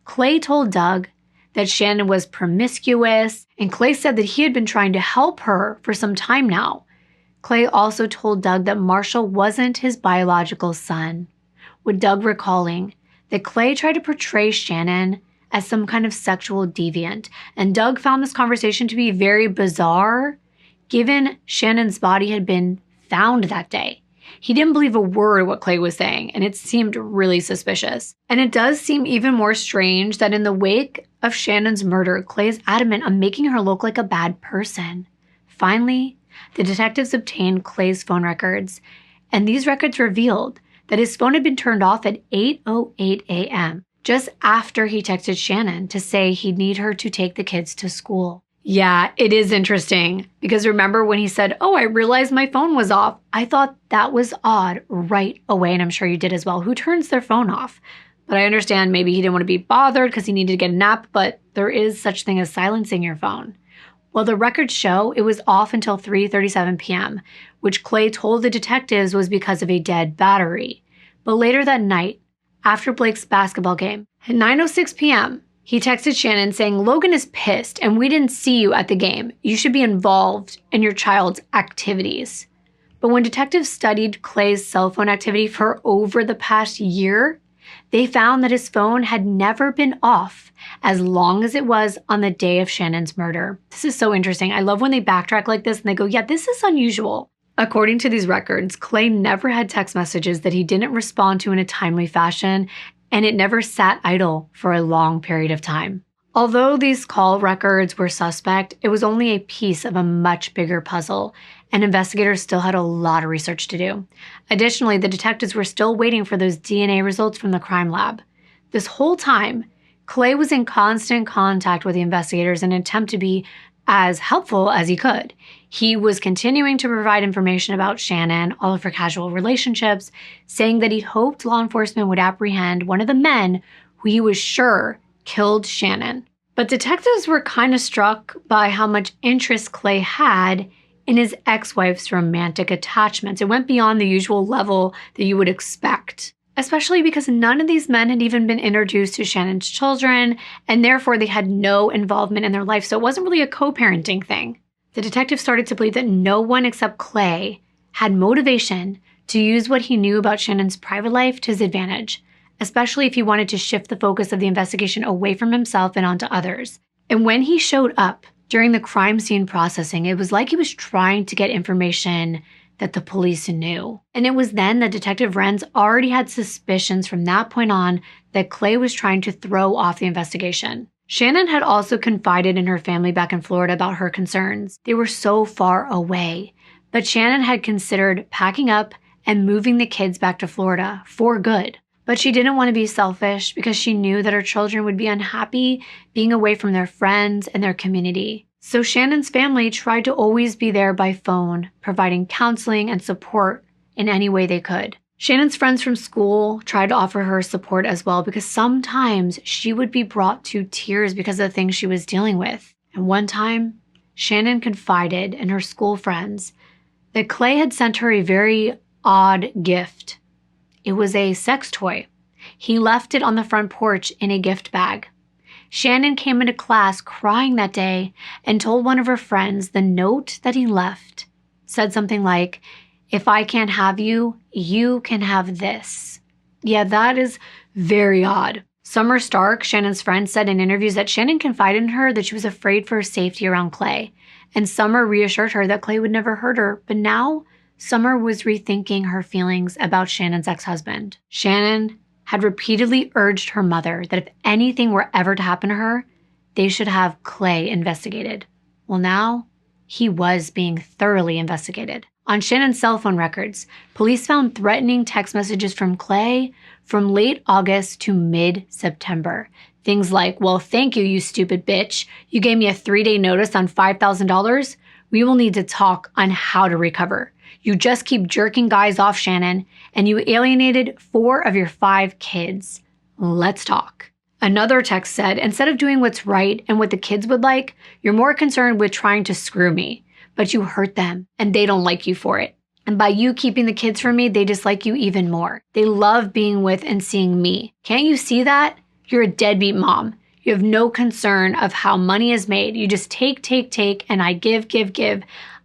S1: Clay told Doug that Chanin was promiscuous, and Clay said that he had been trying to help her for some time now. Clay also told Doug that Marshall wasn't his biological son, with Doug recalling that Clay tried to portray Chanin as some kind of sexual deviant, and Doug found this conversation to be very bizarre, given Chanin's body had been found that day. He didn't believe a word of what Clay was saying, and it seemed really suspicious. And it does seem even more strange that in the wake of Chanin's murder, Clay is adamant on making her look like a bad person. Finally, the detectives obtained Clay's phone records, and these records revealed that his phone had been turned off at 8:08 a.m., just after he texted Chanin to say he'd need her to take the kids to school. Yeah, it is interesting, because remember when he said, "Oh, I realized my phone was off." I thought that was odd right away, and I'm sure you did as well. Who turns their phone off? But I understand maybe he didn't want to be bothered because he needed to get a nap, but there is such thing as silencing your phone. Well, the records show it was off until 3:37 p.m., which Clay told the detectives was because of a dead battery. But later that night, after Blake's basketball game, at 9:06 p.m., he texted Chanin saying, "Logan is pissed and we didn't see you at the game. You should be involved in your child's activities." But when detectives studied Clay's cell phone activity for over the past year, they found that his phone had never been off as long as it was on the day of Chanin's murder. This is so interesting. I love when they backtrack like this and they go, yeah, this is unusual. According to these records, Clay never had text messages that he didn't respond to in a timely fashion, and it never sat idle for a long period of time. Although these call records were suspect, it was only a piece of a much bigger puzzle, and investigators still had a lot of research to do. Additionally, the detectives were still waiting for those DNA results from the crime lab. This whole time, Clay was in constant contact with the investigators in an attempt to be as helpful as he could. He was continuing to provide information about Chanin, all of her casual relationships, saying that he hoped law enforcement would apprehend one of the men who he was sure killed Chanin. But detectives were kind of struck by how much interest Clay had in his ex-wife's romantic attachments. It went beyond the usual level that you would expect, especially because none of these men had even been introduced to Chanin's children, and therefore they had no involvement in their life, so it wasn't really a co-parenting thing. The detective started to believe that no one except Clay had motivation to use what he knew about Shannon's private life to his advantage, especially if he wanted to shift the focus of the investigation away from himself and onto others. And when he showed up during the crime scene processing, it was like he was trying to get information that the police knew. And it was then that Detective Renz already had suspicions from that point on that Clay was trying to throw off the investigation. Shannon had also confided in her family back in Florida about her concerns. They were so far away, but Shannon had considered packing up and moving the kids back to Florida for good. But she didn't want to be selfish because she knew that her children would be unhappy being away from their friends and their community. So Shannon's family tried to always be there by phone, providing counseling and support in any way they could. Shannon's friends from school tried to offer her support as well because sometimes she would be brought to tears because of the things she was dealing with. And one time, Shannon confided in her school friends that Clay had sent her a very odd gift. It was a sex toy. He left it on the front porch in a gift bag. Shannon came into class crying that day and told one of her friends the note that he left said something like, "If I can't have you, you can have this." Yeah, that is very odd. Summer Stark, Shannon's friend, said in interviews that Shannon confided in her that she was afraid for her safety around Clay. And Summer reassured her that Clay would never hurt her. But now, Summer was rethinking her feelings about Shannon's ex-husband. Shannon had repeatedly urged her mother that if anything were ever to happen to her, they should have Clay investigated. Well, now, he was being thoroughly investigated. On Shannon's cell phone records, police found threatening text messages from Clay from late August to mid-September. Things like, "Well, thank you, you stupid bitch. You gave me a 3-day notice on $5,000. We will need to talk on how to recover. You just keep jerking guys off, Shannon, and you alienated 4 of your 5 kids. Let's talk." Another text said, "Instead of doing what's right and what the kids would like, you're more concerned with trying to screw me. But you hurt them, and they don't like you for it. And by you keeping the kids from me, they dislike you even more. They love being with and seeing me. Can't you see that? You're a deadbeat mom. You have no concern of how money is made. You just take, and I give.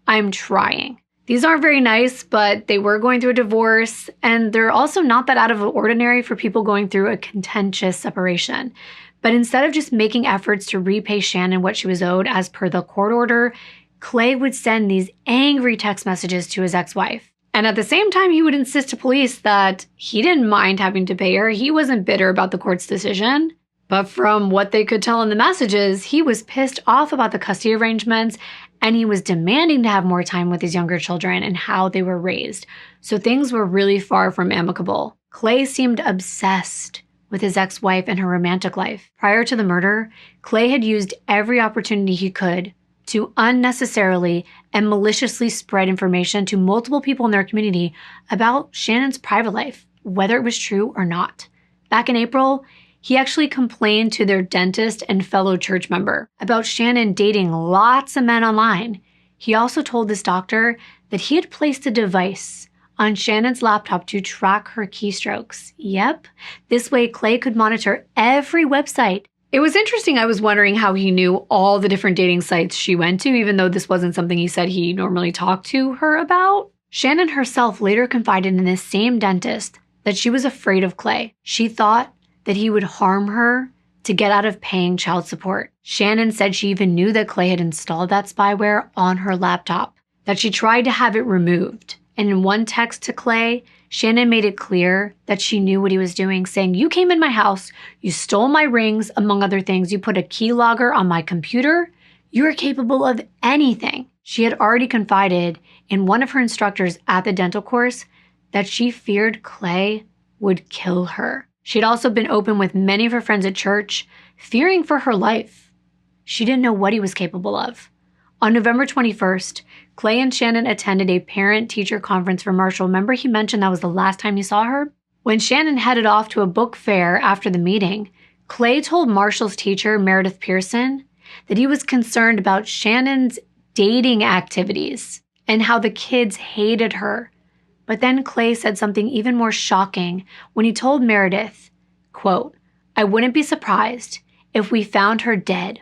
S1: I'm trying." These aren't very nice, but they were going through a divorce, and they're also not that out of the ordinary for people going through a contentious separation. But instead of just making efforts to repay Shannon what she was owed as per the court order, Clay would send these angry text messages to his ex-wife. And at the same time, he would insist to police that he didn't mind having to pay her. He wasn't bitter about the court's decision. But from what they could tell in the messages, he was pissed off about the custody arrangements, and he was demanding to have more time with his younger children and how they were raised. So things were really far from amicable. Clay seemed obsessed with his ex-wife and her romantic life. Prior to the murder, Clay had used every opportunity he could to unnecessarily and maliciously spread information to multiple people in their community about Shannon's private life, whether it was true or not. Back in April, he actually complained to their dentist and fellow church member about Shannon dating lots of men online. He also told this doctor that he had placed a device on Shannon's laptop to track her keystrokes. Yep, this way Clay could monitor every website. It was interesting. I was wondering how he knew all the different dating sites she went to, even though this wasn't something he said he normally talked to her about. Shannon herself later confided in this same dentist that she was afraid of Clay. She thought that he would harm her to get out of paying child support. Shannon said she even knew that Clay had installed that spyware on her laptop, that she tried to have it removed. And in one text to Clay, Shannon made it clear that she knew what he was doing, saying, "You came in my house, you stole my rings, among other things. You put a keylogger on my computer. You're capable of anything." She had already confided in one of her instructors at the dental course that she feared Clay would kill her. She had also been open with many of her friends at church, fearing for her life. She didn't know what he was capable of. On November 21st, Clay and Shannon attended a parent-teacher conference for Marshall. Remember he mentioned that was the last time he saw her? When Shannon headed off to a book fair after the meeting, Clay told Marshall's teacher, Meredith Pearson, that he was concerned about Shannon's dating activities and how the kids hated her. But then Clay said something even more shocking when he told Meredith, quote, "I wouldn't be surprised if we found her dead.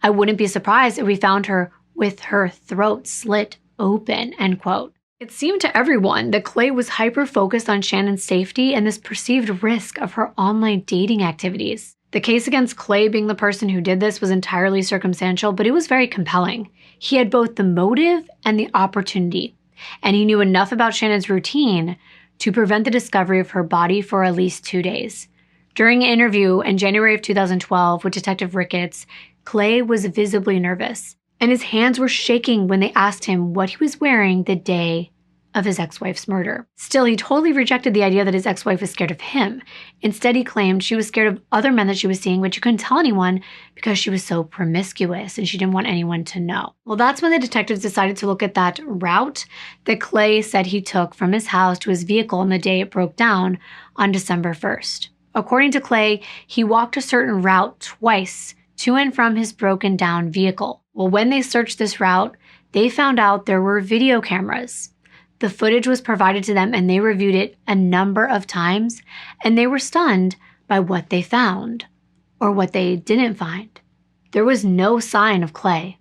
S1: I wouldn't be surprised if we found her with her throat slit open, end quote. It seemed to everyone that Clay was hyper-focused on Shannon's safety and this perceived risk of her online dating activities. The case against Clay being the person who did this was entirely circumstantial, but it was very compelling. He had both the motive and the opportunity, and he knew enough about Shannon's routine to prevent the discovery of her body for at least 2 days. During an interview in January of 2012 with Detective Ricketts, Clay was visibly nervous, and his hands were shaking when they asked him what he was wearing the day of his ex-wife's murder. Still, he totally rejected the idea that his ex-wife was scared of him. Instead, he claimed she was scared of other men that she was seeing, but she couldn't tell anyone because she was so promiscuous and she didn't want anyone to know. Well, that's when the detectives decided to look at that route that Clay said he took from his house to his vehicle on the day it broke down on December 1st. According to Clay, he walked a certain route twice to and from his broken down vehicle. Well, when they searched this route, they found out there were video cameras. The footage was provided to them and they reviewed it a number of times, and they were stunned by what they found, or what they didn't find. There was no sign of Clay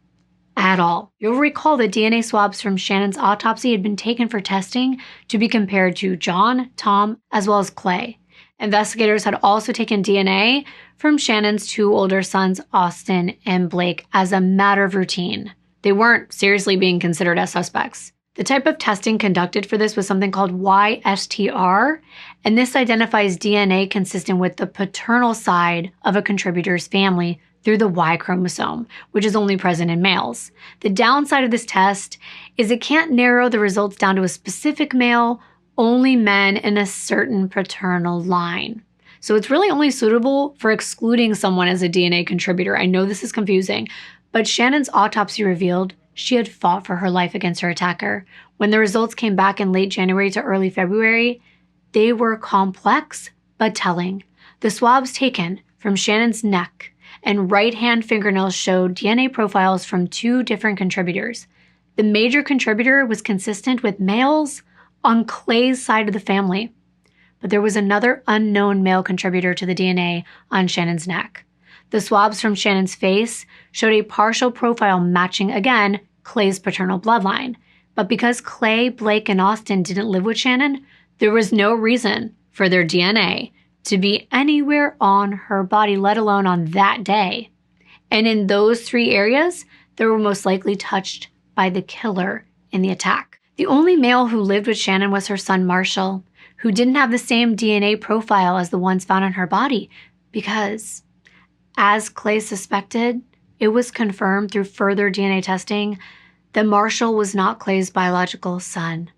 S1: at all. You'll recall that DNA swabs from Shannon's autopsy had been taken for testing to be compared to John, Tom, as well as Clay. Investigators had also taken DNA from Shannon's 2 older sons, Austin and Blake, as a matter of routine. They weren't seriously being considered as suspects. The type of testing conducted for this was something called YSTR, and this identifies DNA consistent with the paternal side of a contributor's family through the Y chromosome, which is only present in males. The downside of this test is it can't narrow the results down to a specific male, only men in a certain paternal line. So it's really only suitable for excluding someone as a DNA contributor. I know this is confusing, but Shannon's autopsy revealed she had fought for her life against her attacker. When the results came back in late January to early February, they were complex but telling. The swabs taken from Shannon's neck and right hand fingernails showed DNA profiles from 2 different contributors. The major contributor was consistent with males on Clay's side of the family, but there was another unknown male contributor to the DNA on Shannon's neck. The swabs from Shannon's face showed a partial profile matching, again, Clay's paternal bloodline. But because Clay, Blake, and Austin didn't live with Shannon, there was no reason for their DNA to be anywhere on her body, let alone on that day. And in those 3 areas, they were most likely touched by the killer in the attack. The only male who lived with Shannon was her son, Marshall, who didn't have the same DNA profile as the ones found on her body because, as Clay suspected, it was confirmed through further DNA testing that Marshall was not Clay's biological son.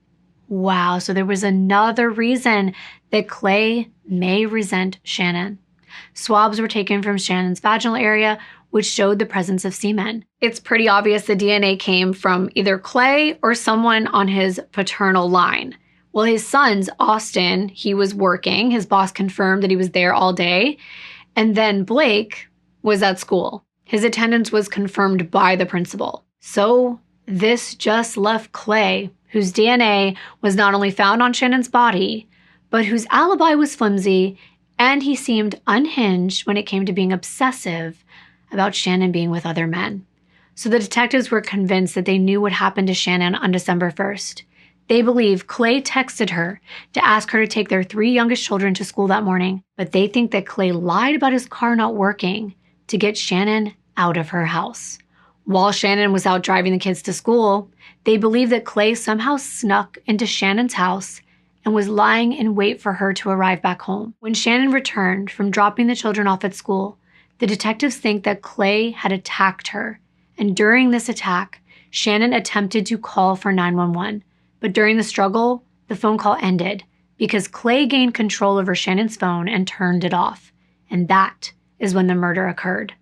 S1: Wow, so there was another reason that Clay may resent Shannon. Swabs were taken from Shannon's vaginal area, which showed the presence of semen. It's pretty obvious the DNA came from either Clay or someone on his paternal line. Well, his son's Austin, he was working. His boss confirmed that he was there all day. And then Blake was at school. His attendance was confirmed by the principal. So this just left Clay, whose DNA was not only found on Shannon's body, but whose alibi was flimsy, and he seemed unhinged when it came to being obsessive about Shannon being with other men. So the detectives were convinced that they knew what happened to Shannon on December 1st. They believe Clay texted her to ask her to take their 3 youngest children to school that morning, but they think that Clay lied about his car not working to get Shannon out of her house. While Shannon was out driving the kids to school, they believe that Clay somehow snuck into Shannon's house and was lying in wait for her to arrive back home. When Shannon returned from dropping the children off at school, the detectives think that Clay had attacked her, and during this attack, Shannon attempted to call for 911. But during the struggle, the phone call ended because Clay gained control over Shannon's phone and turned it off. And that is when the murder occurred.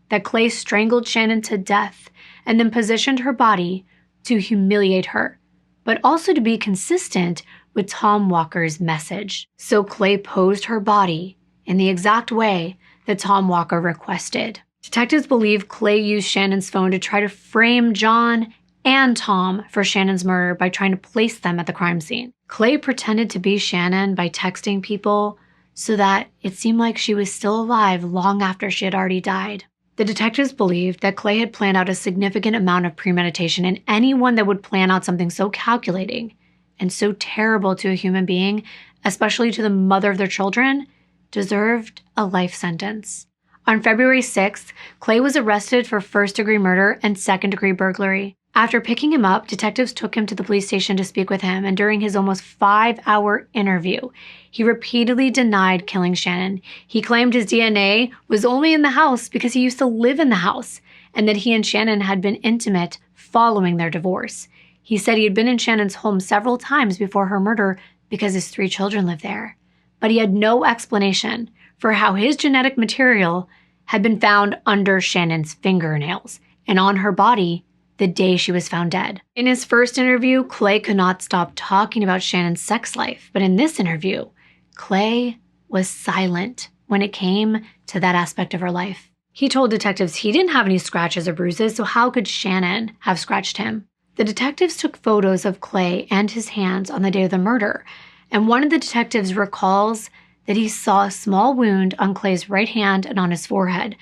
S1: That Clay strangled Shannon to death and then positioned her body to humiliate her, but also to be consistent with Tom Walker's message. So Clay posed her body in the exact way that Tom Walker requested. Detectives believe Clay used Shannon's phone to try to frame John and Tom for Shannon's murder by trying to place them at the crime scene. Clay pretended to be Shannon by texting people so that it seemed like she was still alive long after she had already died. The detectives believed that Clay had planned out a significant amount of premeditation, and anyone that would plan out something so calculating and so terrible to a human being, especially to the mother of their children, deserved a life sentence. On February 6th, Clay was arrested for first-degree murder and second-degree burglary. After picking him up, detectives took him to the police station to speak with him, and during his almost 5-hour interview, he repeatedly denied killing Chanin. He claimed his DNA was only in the house because he used to live in the house, and that he and Chanin had been intimate following their divorce. He said he had been in Chanin's home several times before her murder because his 3 children lived there. But he had no explanation for how his genetic material had been found under Chanin's fingernails and on her body the day she was found dead. In his first interview, Clay could not stop talking about Chanin's sex life, but in this interview, Clay was silent when it came to that aspect of her life. He told detectives he didn't have any scratches or bruises, so how could Chanin have scratched him? The detectives took photos of Clay and his hands on the day of the murder, and one of the detectives recalls that he saw a small wound on Clay's right hand and on his forehead,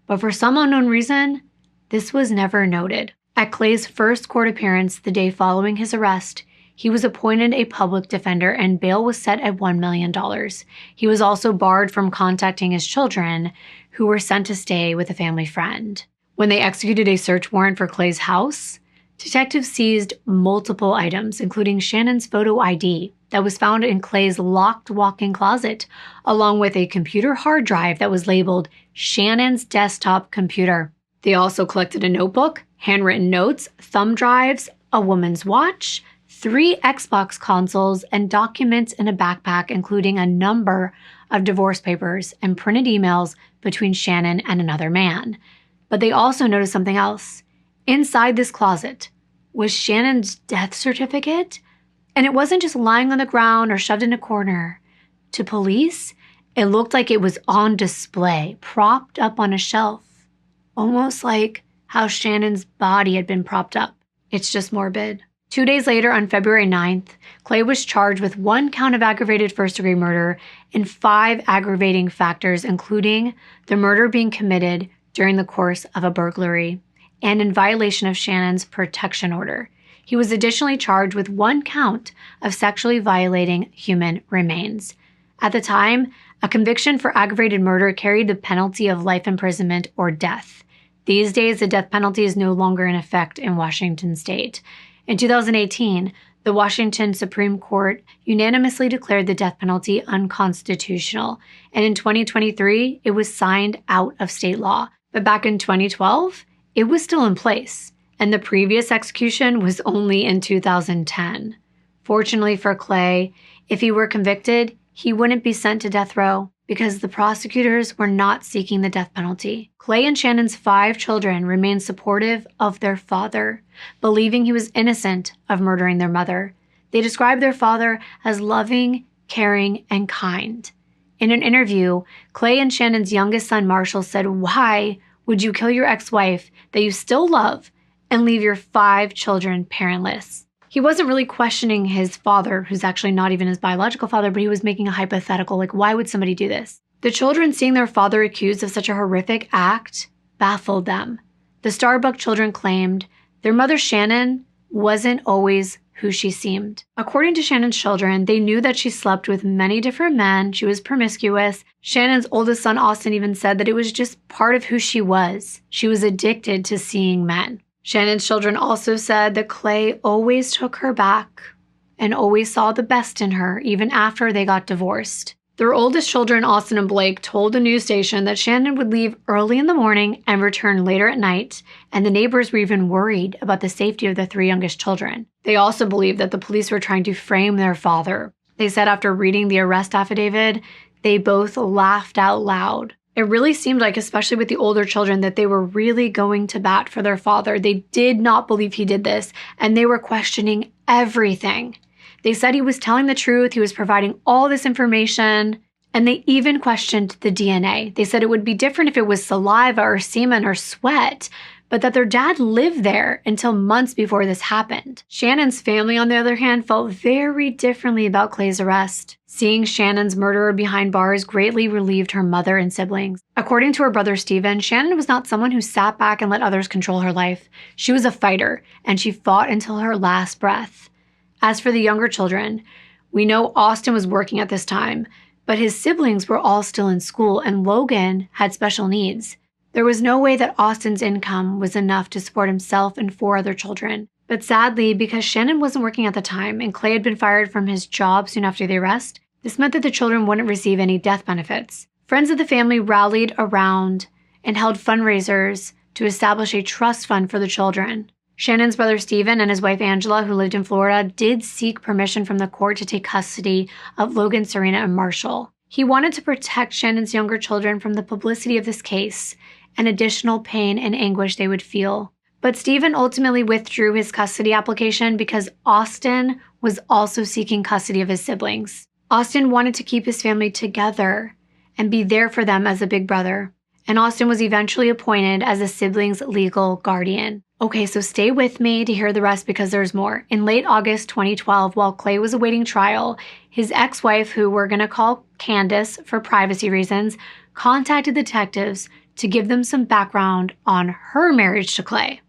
S1: but for some unknown reason, this was never noted. At Clay's first court appearance the day following his arrest, he was appointed a public defender and bail was set at $1 million. He was also barred from contacting his children, who were sent to stay with a family friend. When they executed a search warrant for Clay's house, detectives seized multiple items, including Chanin's photo ID that was found in Clay's locked walk-in closet, along with a computer hard drive that was labeled Chanin's desktop computer. They also collected a notebook, handwritten notes, thumb drives, a woman's watch, 3 Xbox consoles, and documents in a backpack, including a number of divorce papers and printed emails between Chanin and another man. But they also noticed something else. Inside this closet was Chanin's death certificate, and it wasn't just lying on the ground or shoved in a corner. To police, it looked like it was on display, propped up on a shelf, almost like how Chanin's body had been propped up. It's just morbid. 2 days later, on February 9th, Clay was charged with 1 count of aggravated first-degree murder and 5 aggravating factors, including the murder being committed during the course of a burglary and in violation of Chanin's protection order. He was additionally charged with 1 count of sexually violating human remains. At the time, a conviction for aggravated murder carried the penalty of life imprisonment or death. These days, the death penalty is no longer in effect in Washington state. In 2018, the Washington Supreme Court unanimously declared the death penalty unconstitutional, and in 2023, it was signed out of state law. But back in 2012, it was still in place, and the previous execution was only in 2010. Fortunately for Clay, if he were convicted, he wouldn't be sent to death row because the prosecutors were not seeking the death penalty. Clay and Chanin's 5 children remained supportive of their father, believing he was innocent of murdering their mother. They described their father as loving, caring, and kind. In an interview, Clay and Chanin's youngest son, Marshall, said, "Why would you kill your ex-wife that you still love and leave your 5 children parentless?" He wasn't really questioning his father, who's actually not even his biological father, but he was making a hypothetical, like, why would somebody do this? The children seeing their father accused of such a horrific act baffled them. The Starbuck children claimed their mother Chanin wasn't always who she seemed. According to Chanin's children, they knew that she slept with many different men, she was promiscuous. Chanin's oldest son, Austin, even said that it was just part of who she was. She was addicted to seeing men. Chanin's children also said that Clay always took her back and always saw the best in her, even after they got divorced. Their oldest children, Austin and Blake, told the news station that Chanin would leave early in the morning and return later at night, and the neighbors were even worried about the safety of the 3 youngest children. They also believed that the police were trying to frame their father. They said after reading the arrest affidavit, they both laughed out loud. It really seemed like, especially with the older children, that they were really going to bat for their father. They did not believe he did this, and they were questioning everything. They said he was telling the truth, he was providing all this information, and they even questioned the DNA. They said it would be different if it was saliva or semen or sweat, but that their dad lived there until months before this happened. Shannon's family, on the other hand, felt very differently about Clay's arrest. Seeing Shannon's murderer behind bars greatly relieved her mother and siblings. According to her brother Stephen, Shannon was not someone who sat back and let others control her life. She was a fighter, and she fought until her last breath. As for the younger children, we know Austin was working at this time, but his siblings were all still in school, and Logan had special needs. There was no way that Austin's income was enough to support himself and 4 other children. But sadly, because Shannon wasn't working at the time and Clay had been fired from his job soon after the arrest, this meant that the children wouldn't receive any death benefits. Friends of the family rallied around and held fundraisers to establish a trust fund for the children. Shannon's brother Stephen and his wife Angela, who lived in Florida, did seek permission from the court to take custody of Logan, Serena, and Marshall. He wanted to protect Shannon's younger children from the publicity of this case and additional pain and anguish they would feel. But Stephen ultimately withdrew his custody application because Austin was also seeking custody of his siblings. Austin wanted to keep his family together and be there for them as a big brother. And Austin was eventually appointed as the siblings' legal guardian. Okay, so stay with me to hear the rest because there's more. In late August 2012, while Clay was awaiting trial, his ex-wife, who we're going to call Candace for privacy reasons, contacted detectives to give them some background on her marriage to Clay.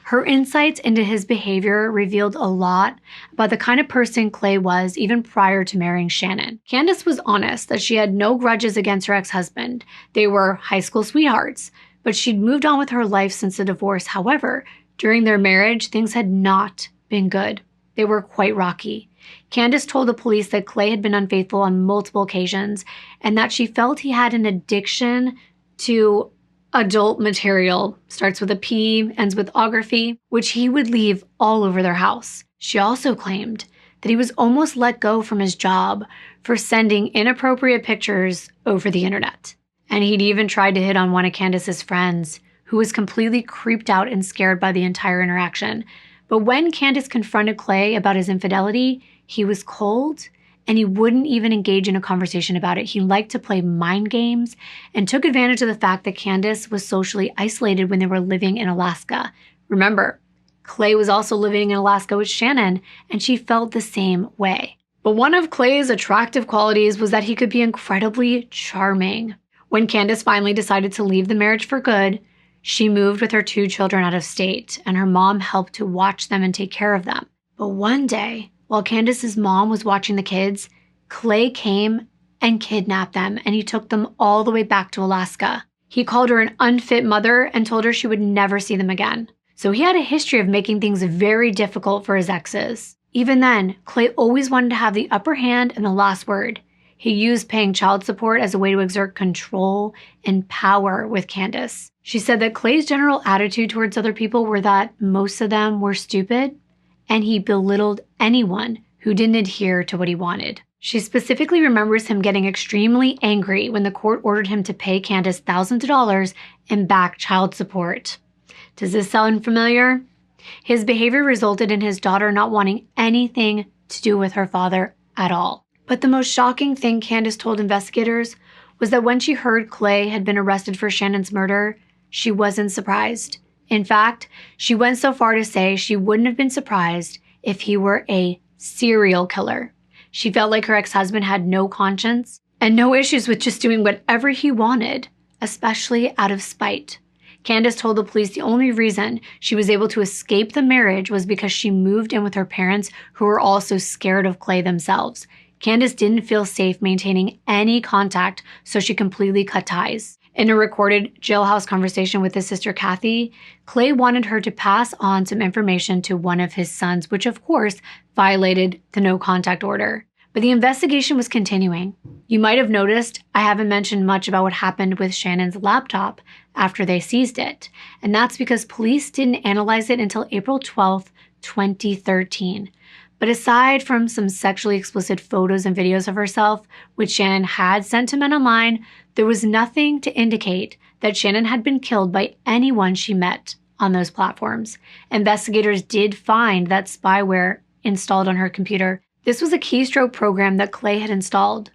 S1: Her insights into his behavior revealed a lot about the kind of person Clay was even prior to marrying Shannon. Candace was honest that she had no grudges against her ex-husband. They were high school sweethearts, but she'd moved on with her life since the divorce. However, during their marriage, things had not been good. They were quite rocky. Candace told the police that Clay had been unfaithful on multiple occasions and that she felt he had an addiction to adult material, starts with a P, ends with ography, which he would leave all over their house. She also claimed that he was almost let go from his job for sending inappropriate pictures over the internet. And he'd even tried to hit on one of Candace's friends, who was completely creeped out and scared by the entire interaction. But when Candace confronted Clay about his infidelity, he was cold and he wouldn't even engage in a conversation about it. He liked to play mind games and took advantage of the fact that Candace was socially isolated when they were living in Alaska. Remember, Clay was also living in Alaska with Shannon, and she felt the same way. But one of Clay's attractive qualities was that he could be incredibly charming. When Candace finally decided to leave the marriage for good, she moved with her 2 children out of state, and her mom helped to watch them and take care of them. But one day, while Candace's mom was watching the kids, Clay came and kidnapped them, and he took them all the way back to Alaska. He called her an unfit mother and told her she would never see them again. So he had a history of making things very difficult for his exes. Even then, Clay always wanted to have the upper hand and the last word. He used paying child support as a way to exert control and power with Candace. She said that Clay's general attitude towards other people were that most of them were stupid, and he belittled anyone who didn't adhere to what he wanted. She specifically remembers him getting extremely angry when the court ordered him to pay Candace thousands of dollars in back child support. Does this sound familiar? His behavior resulted in his daughter not wanting anything to do with her father at all. But the most shocking thing Candace told investigators was that when she heard Clay had been arrested for Shannon's murder, she wasn't surprised. In fact, she went so far to say she wouldn't have been surprised if he were a serial killer. She felt like her ex-husband had no conscience and no issues with just doing whatever he wanted, especially out of spite. Candace told the police the only reason she was able to escape the marriage was because she moved in with her parents, who were also scared of Clay themselves. Candace didn't feel safe maintaining any contact, so she completely cut ties. In a recorded jailhouse conversation with his sister Kathy, Clay wanted her to pass on some information to one of his sons, which of course violated the no contact order. But the investigation was continuing. You might have noticed I haven't mentioned much about what happened with Shannon's laptop after they seized it. And that's because police didn't analyze it until April 12th, 2013. But aside from some sexually explicit photos and videos of herself, which Shannon had sent to men online, there was nothing to indicate that Shannon had been killed by anyone she met on those platforms. Investigators did find that spyware installed on her computer. This was a keystroke program that Clay had installed.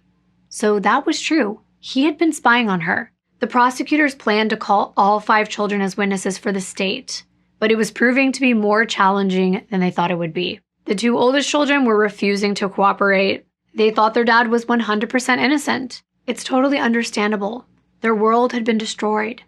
S1: So that was true. He had been spying on her. The prosecutors planned to call all 5 children as witnesses for the state, but it was proving to be more challenging than they thought it would be. The 2 oldest children were refusing to cooperate. They thought their dad was 100% innocent. It's totally understandable. Their world had been destroyed.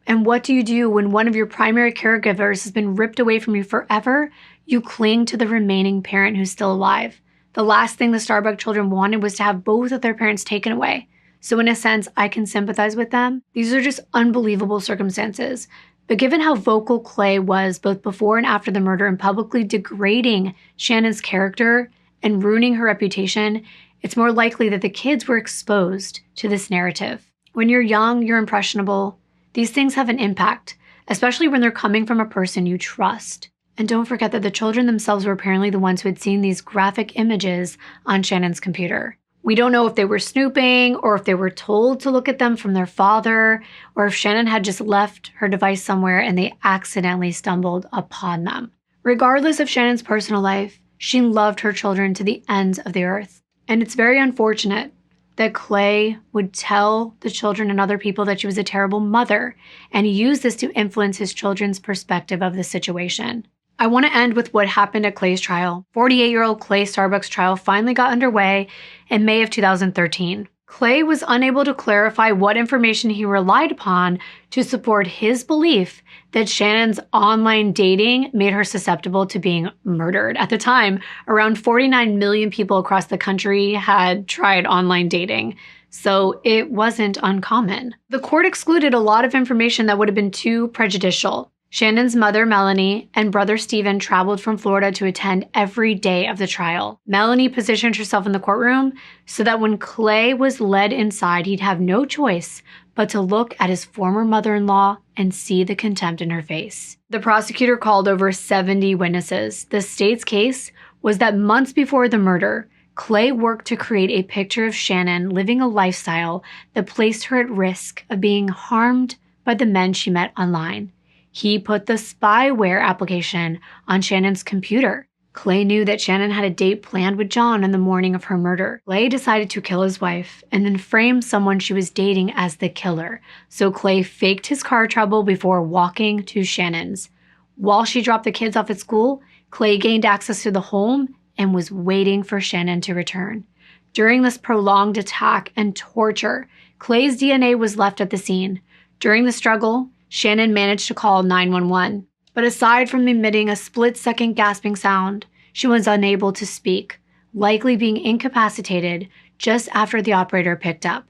S1: And what do you do when one of your primary caregivers has been ripped away from you forever? You cling to the remaining parent who's still alive. The last thing the Starbuck children wanted was to have both of their parents taken away. So in a sense, I can sympathize with them. These are just unbelievable circumstances. But given how vocal Clay was both before and after the murder and publicly degrading Shannon's character and ruining her reputation, it's more likely that the kids were exposed to this narrative. When you're young, you're impressionable. These things have an impact, especially when they're coming from a person you trust. And don't forget that the children themselves were apparently the ones who had seen these graphic images on Shannon's computer. We don't know if they were snooping or if they were told to look at them from their father, or if Shannon had just left her device somewhere and they accidentally stumbled upon them. Regardless of Shannon's personal life, she loved her children to the ends of the earth. And it's very unfortunate that Clay would tell the children and other people that she was a terrible mother and use this to influence his children's perspective of the situation. I want to end with what happened at Clay's trial. 48-year-old Clay Starbuck's trial finally got underway in May of 2013. Clay was unable to clarify what information he relied upon to support his belief that Shannon's online dating made her susceptible to being murdered. At the time, around 49 million people across the country had tried online dating, so it wasn't uncommon. The court excluded a lot of information that would have been too prejudicial. Shannon's mother, Melanie, and brother Stephen traveled from Florida to attend every day of the trial. Melanie positioned herself in the courtroom so that when Clay was led inside, he'd have no choice but to look at his former mother-in-law and see the contempt in her face. The prosecutor called over 70 witnesses. The state's case was that months before the murder, Clay worked to create a picture of Shannon living a lifestyle that placed her at risk of being harmed by the men she met online. He put the spyware application on Shannon's computer. Clay knew that Shannon had a date planned with John on the morning of her murder. Clay decided to kill his wife and then frame someone she was dating as the killer. So Clay faked his car trouble before walking to Shannon's. While she dropped the kids off at school, Clay gained access to the home and was waiting for Shannon to return. During this prolonged attack and torture, Clay's DNA was left at the scene. During the struggle, Shannon managed to call 911, but aside from emitting a split-second gasping sound, she was unable to speak, likely being incapacitated just after the operator picked up.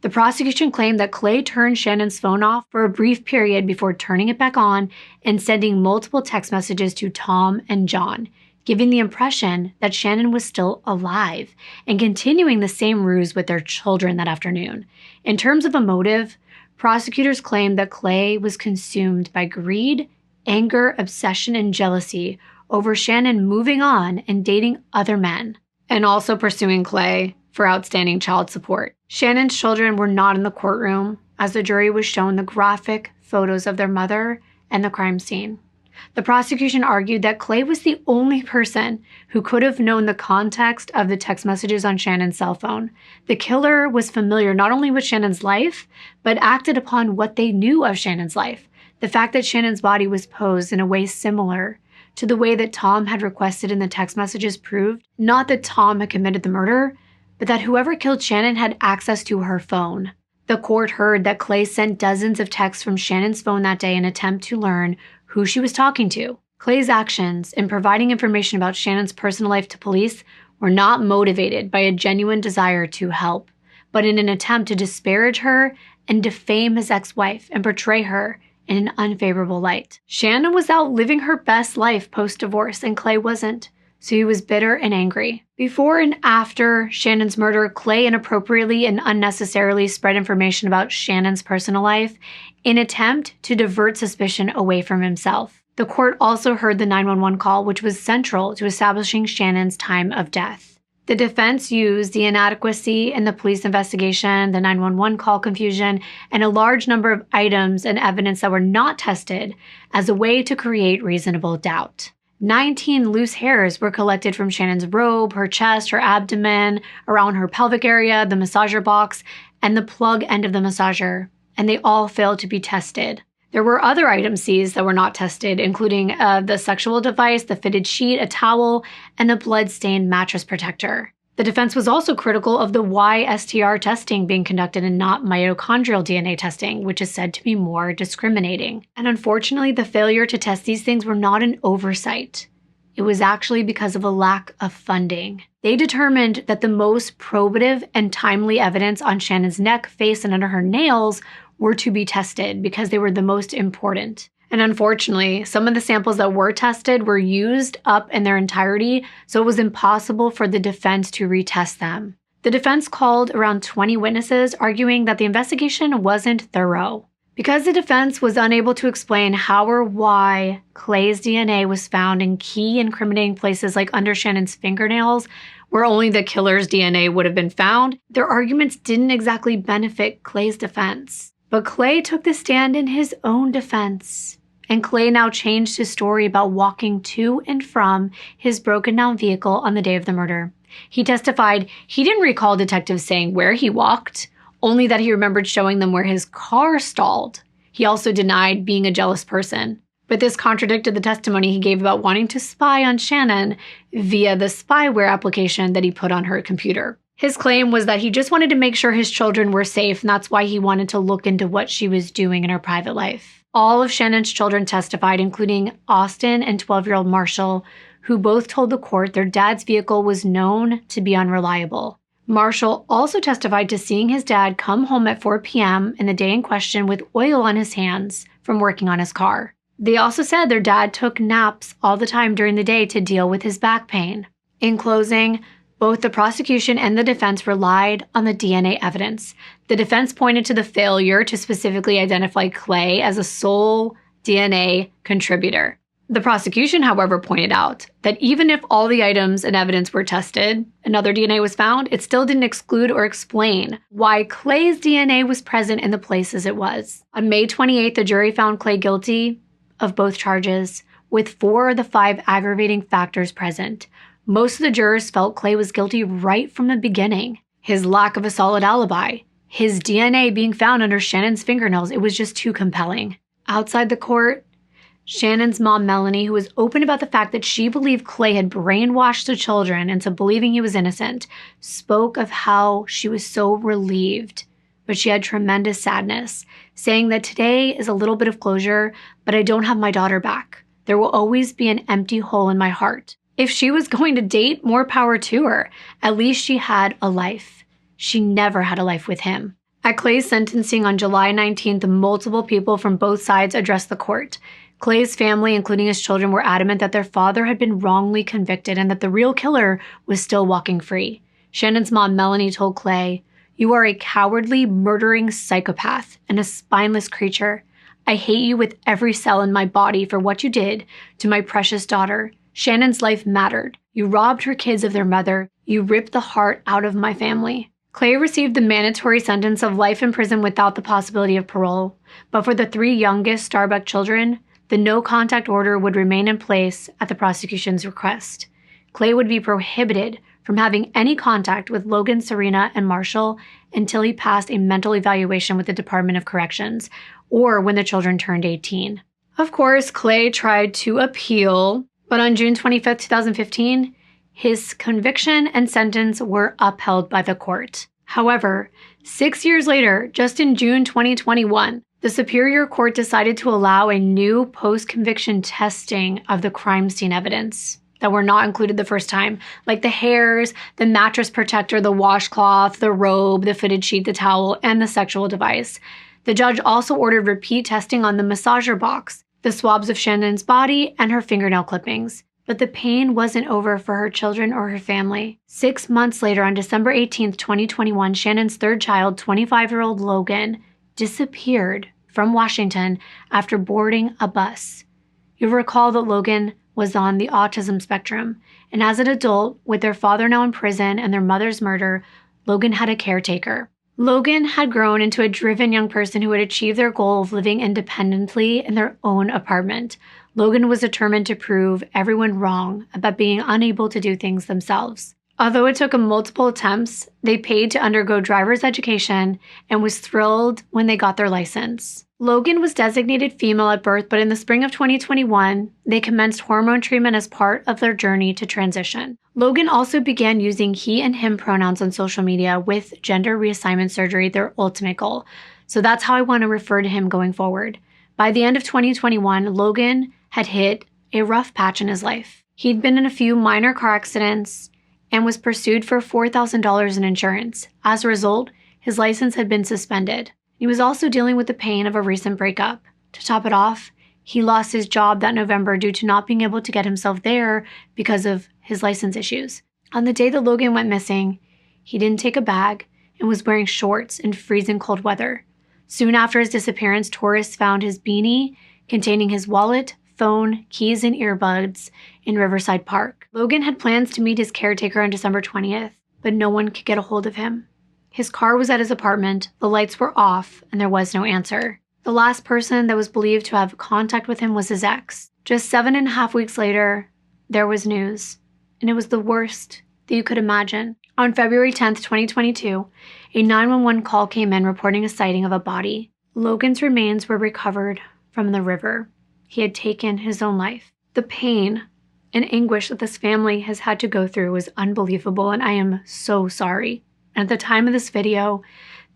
S1: The prosecution claimed that Clay turned Shannon's phone off for a brief period before turning it back on and sending multiple text messages to Tom and John, giving the impression that Shannon was still alive and continuing the same ruse with their children that afternoon. In terms of a motive, prosecutors claimed that Clay was consumed by greed, anger, obsession, and jealousy over Shannon moving on and dating other men, and also pursuing Clay for outstanding child support. Shannon's children were not in the courtroom as the jury was shown the graphic photos of their mother and the crime scene. The prosecution argued that Clay was the only person who could have known the context of the text messages on Shannon's cell phone. The killer was familiar not only with Shannon's life, but acted upon what they knew of Shannon's life. The fact that Shannon's body was posed in a way similar to the way that Tom had requested in the text messages proved not that Tom had committed the murder, but that whoever killed Shannon had access to her phone. The court heard that Clay sent dozens of texts from Shannon's phone that day in an attempt to learn who she was talking to. Clay's actions in providing information about Shannon's personal life to police were not motivated by a genuine desire to help, but in an attempt to disparage her and defame his ex-wife and portray her in an unfavorable light. Shannon was out living her best life post-divorce, and Clay wasn't, so he was bitter and angry. Before and after Shannon's murder, Clay inappropriately and unnecessarily spread information about Shannon's personal life in an attempt to divert suspicion away from himself. The court also heard the 911 call, which was central to establishing Shannon's time of death. The defense used the inadequacy in the police investigation, the 911 call confusion, and a large number of items and evidence that were not tested as a way to create reasonable doubt. 19 loose hairs were collected from Shannon's robe, her chest, her abdomen, around her pelvic area, the massager box, and the plug end of the massager. and they all failed to be tested. There were other items seized that were not tested, including the sexual device, the fitted sheet, a towel, and a blood-stained mattress protector. The defense was also critical of the YSTR testing being conducted and not mitochondrial DNA testing, which is said to be more discriminating. And unfortunately, the failure to test these things were not an oversight. It was actually because of a lack of funding. They determined that the most probative and timely evidence on Chanin's neck, face, and under her nails were to be tested because they were the most important. And unfortunately, some of the samples that were tested were used up in their entirety, so it was impossible for the defense to retest them. The defense called around 20 witnesses, arguing that the investigation wasn't thorough. Because the defense was unable to explain how or why Clay's DNA was found in key incriminating places like under Chanin's fingernails, where only the killer's DNA would have been found, their arguments didn't exactly benefit Clay's defense. But Clay took the stand in his own defense. And Clay now changed his story about walking to and from his broken-down vehicle on the day of the murder. He testified he didn't recall detectives saying where he walked, only that he remembered showing them where his car stalled. He also denied being a jealous person. But this contradicted the testimony he gave about wanting to spy on Chanin via the spyware application that he put on her computer. His claim was that he just wanted to make sure his children were safe, and that's why he wanted to look into what she was doing in her private life. All of Chanin's children testified, including Austin and 12-year-old Marshall, who both told the court their dad's vehicle was known to be unreliable. Marshall also testified to seeing his dad come home at 4 p.m. in the day in question with oil on his hands from working on his car. They also said their dad took naps all the time during the day to deal with his back pain. In closing, both the prosecution and the defense relied on the DNA evidence. The defense pointed to the failure to specifically identify Clay as a sole DNA contributor. The prosecution, however, pointed out that even if all the items and evidence were tested and other DNA was found, it still didn't exclude or explain why Clay's DNA was present in the places it was. On May 28th, the jury found Clay guilty of both charges, with 4 of the 5 aggravating factors present. Most of the jurors felt Clay was guilty right from the beginning. His lack of a solid alibi, his DNA being found under Chanin's fingernails, it was just too compelling. Outside the court, Chanin's mom, Melanie, who was open about the fact that she believed Clay had brainwashed the children into believing he was innocent, spoke of how she was so relieved, but she had tremendous sadness, saying that today is a little bit of closure, but I don't have my daughter back. There will always be an empty hole in my heart. If she was going to date, more power to her. At least she had a life. She never had a life with him. At Clay's sentencing on July 19th, multiple people from both sides addressed the court. Clay's family, including his children, were adamant that their father had been wrongly convicted and that the real killer was still walking free. Chanin's mom, Melanie, told Clay, "You are a cowardly, murdering psychopath and a spineless creature. I hate you with every cell in my body for what you did to my precious daughter. Chanin's life mattered. You robbed her kids of their mother. You ripped the heart out of my family." Clay received the mandatory sentence of life in prison without the possibility of parole. But for the 3 youngest Starbuck children, the no-contact order would remain in place at the prosecution's request. Clay would be prohibited from having any contact with Logan, Serena, and Marshall until he passed a mental evaluation with the Department of Corrections, or when the children turned 18. Of course, Clay tried to appeal, but on June 25, 2015, his conviction and sentence were upheld by the court. However, 6 years later, just in June 2021, the Superior Court decided to allow a new post-conviction testing of the crime scene evidence that were not included the first time, like the hairs, the mattress protector, the washcloth, the robe, the fitted sheet, the towel, and the sexual device. The judge also ordered repeat testing on the massager box, the swabs of Chanin's body, and her fingernail clippings. But the pain wasn't over for her children or her family. 6 months later, on December 18, 2021, Chanin's third child, 25-year-old Logan, disappeared from Washington after boarding a bus. You'll recall that Logan was on the autism spectrum, and as an adult, with their father now in prison and their mother's murder, Logan had a caretaker. Logan had grown into a driven young person who had achieved their goal of living independently in their own apartment. Logan was determined to prove everyone wrong about being unable to do things themselves. Although it took him multiple attempts, they paid to undergo driver's education and was thrilled when they got their license. Logan was designated female at birth, but in the spring of 2021, they commenced hormone treatment as part of their journey to transition. Logan also began using he and him pronouns on social media with gender reassignment surgery, their ultimate goal. So that's how I want to refer to him going forward. By the end of 2021, Logan had hit a rough patch in his life. He'd been in a few minor car accidents and was pursued for $4,000 in insurance. As a result, his license had been suspended. He was also dealing with the pain of a recent breakup. To top it off, he lost his job that November due to not being able to get himself there because of his license issues. On the day that Logan went missing, he didn't take a bag and was wearing shorts in freezing cold weather. Soon after his disappearance, tourists found his beanie containing his wallet, phone, keys, and earbuds in Riverside Park. Logan had plans to meet his caretaker on December 20th, but no one could get a hold of him. His car was at his apartment, the lights were off, and there was no answer. The last person that was believed to have contact with him was his ex. Just 7.5 weeks later, there was news, and it was the worst that you could imagine. On February 10th, 2022, a 911 call came in reporting a sighting of a body. Logan's remains were recovered from the river. He had taken his own life. The pain and anguish that this family has had to go through is unbelievable, and I am so sorry. At the time of this video,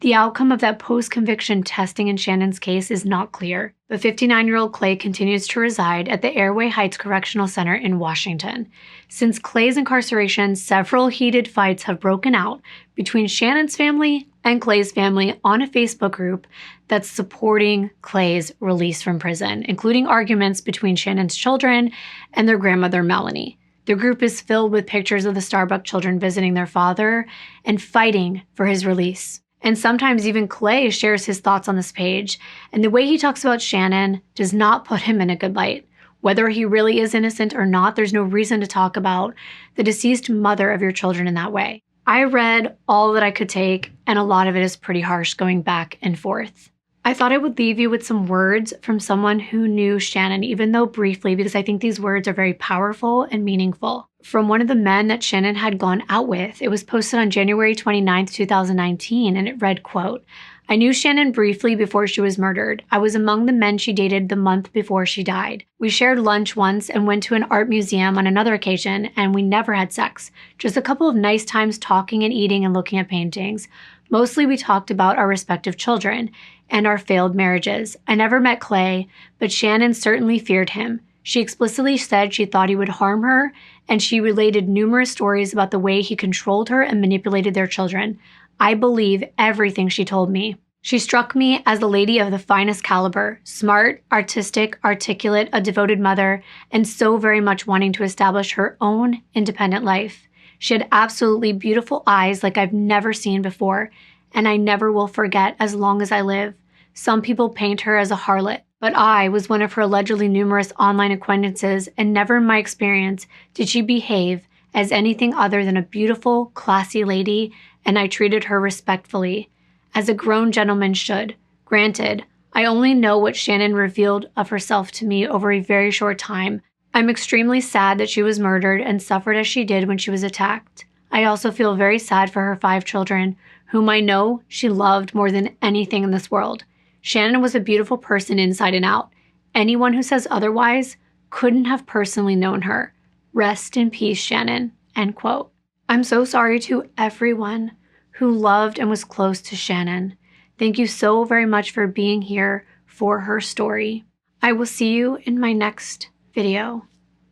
S1: the outcome of that post-conviction testing in Chanin's case is not clear. The 59-year-old Clay continues to reside at the Airway Heights Correctional Center in Washington. Since Clay's incarceration, several heated fights have broken out between Chanin's family and Clay's family on a Facebook group that's supporting Clay's release from prison, including arguments between Chanin's children and their grandmother, Melanie. The group is filled with pictures of the Starbuck children visiting their father and fighting for his release. And sometimes even Clay shares his thoughts on this page, and the way he talks about Chanin does not put him in a good light. Whether he really is innocent or not, there's no reason to talk about the deceased mother of your children in that way. I read all that I could take, and a lot of it is pretty harsh going back and forth. I thought I would leave you with some words from someone who knew Chanin, even though briefly, because I think these words are very powerful and meaningful. From one of the men that Chanin had gone out with. It was posted on January 29th, 2019, and it read, quote, "I knew Chanin briefly before she was murdered. I was among the men she dated the month before she died. We shared lunch once and went to an art museum on another occasion, and we never had sex. Just a couple of nice times talking and eating and looking at paintings. Mostly we talked about our respective children and our failed marriages. I never met Clay, but Chanin certainly feared him. She explicitly said she thought he would harm her, and she related numerous stories about the way he controlled her and manipulated their children. I believe everything she told me. She struck me as a lady of the finest caliber, smart, artistic, articulate, a devoted mother, and so very much wanting to establish her own independent life. She had absolutely beautiful eyes like I've never seen before, and I never will forget as long as I live. Some people paint her as a harlot, but I was one of her allegedly numerous online acquaintances, and never in my experience did she behave as anything other than a beautiful, classy lady, and I treated her respectfully, as a grown gentleman should. Granted, I only know what Chanin revealed of herself to me over a very short time. I'm extremely sad that she was murdered and suffered as she did when she was attacked. I also feel very sad for her 5 children, whom I know she loved more than anything in this world. Chanin was a beautiful person inside and out. Anyone who says otherwise couldn't have personally known her. Rest in peace, Chanin." End quote. I'm so sorry to everyone who loved and was close to Chanin. Thank you so very much for being here for her story. I will see you in my next video.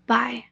S1: Bye.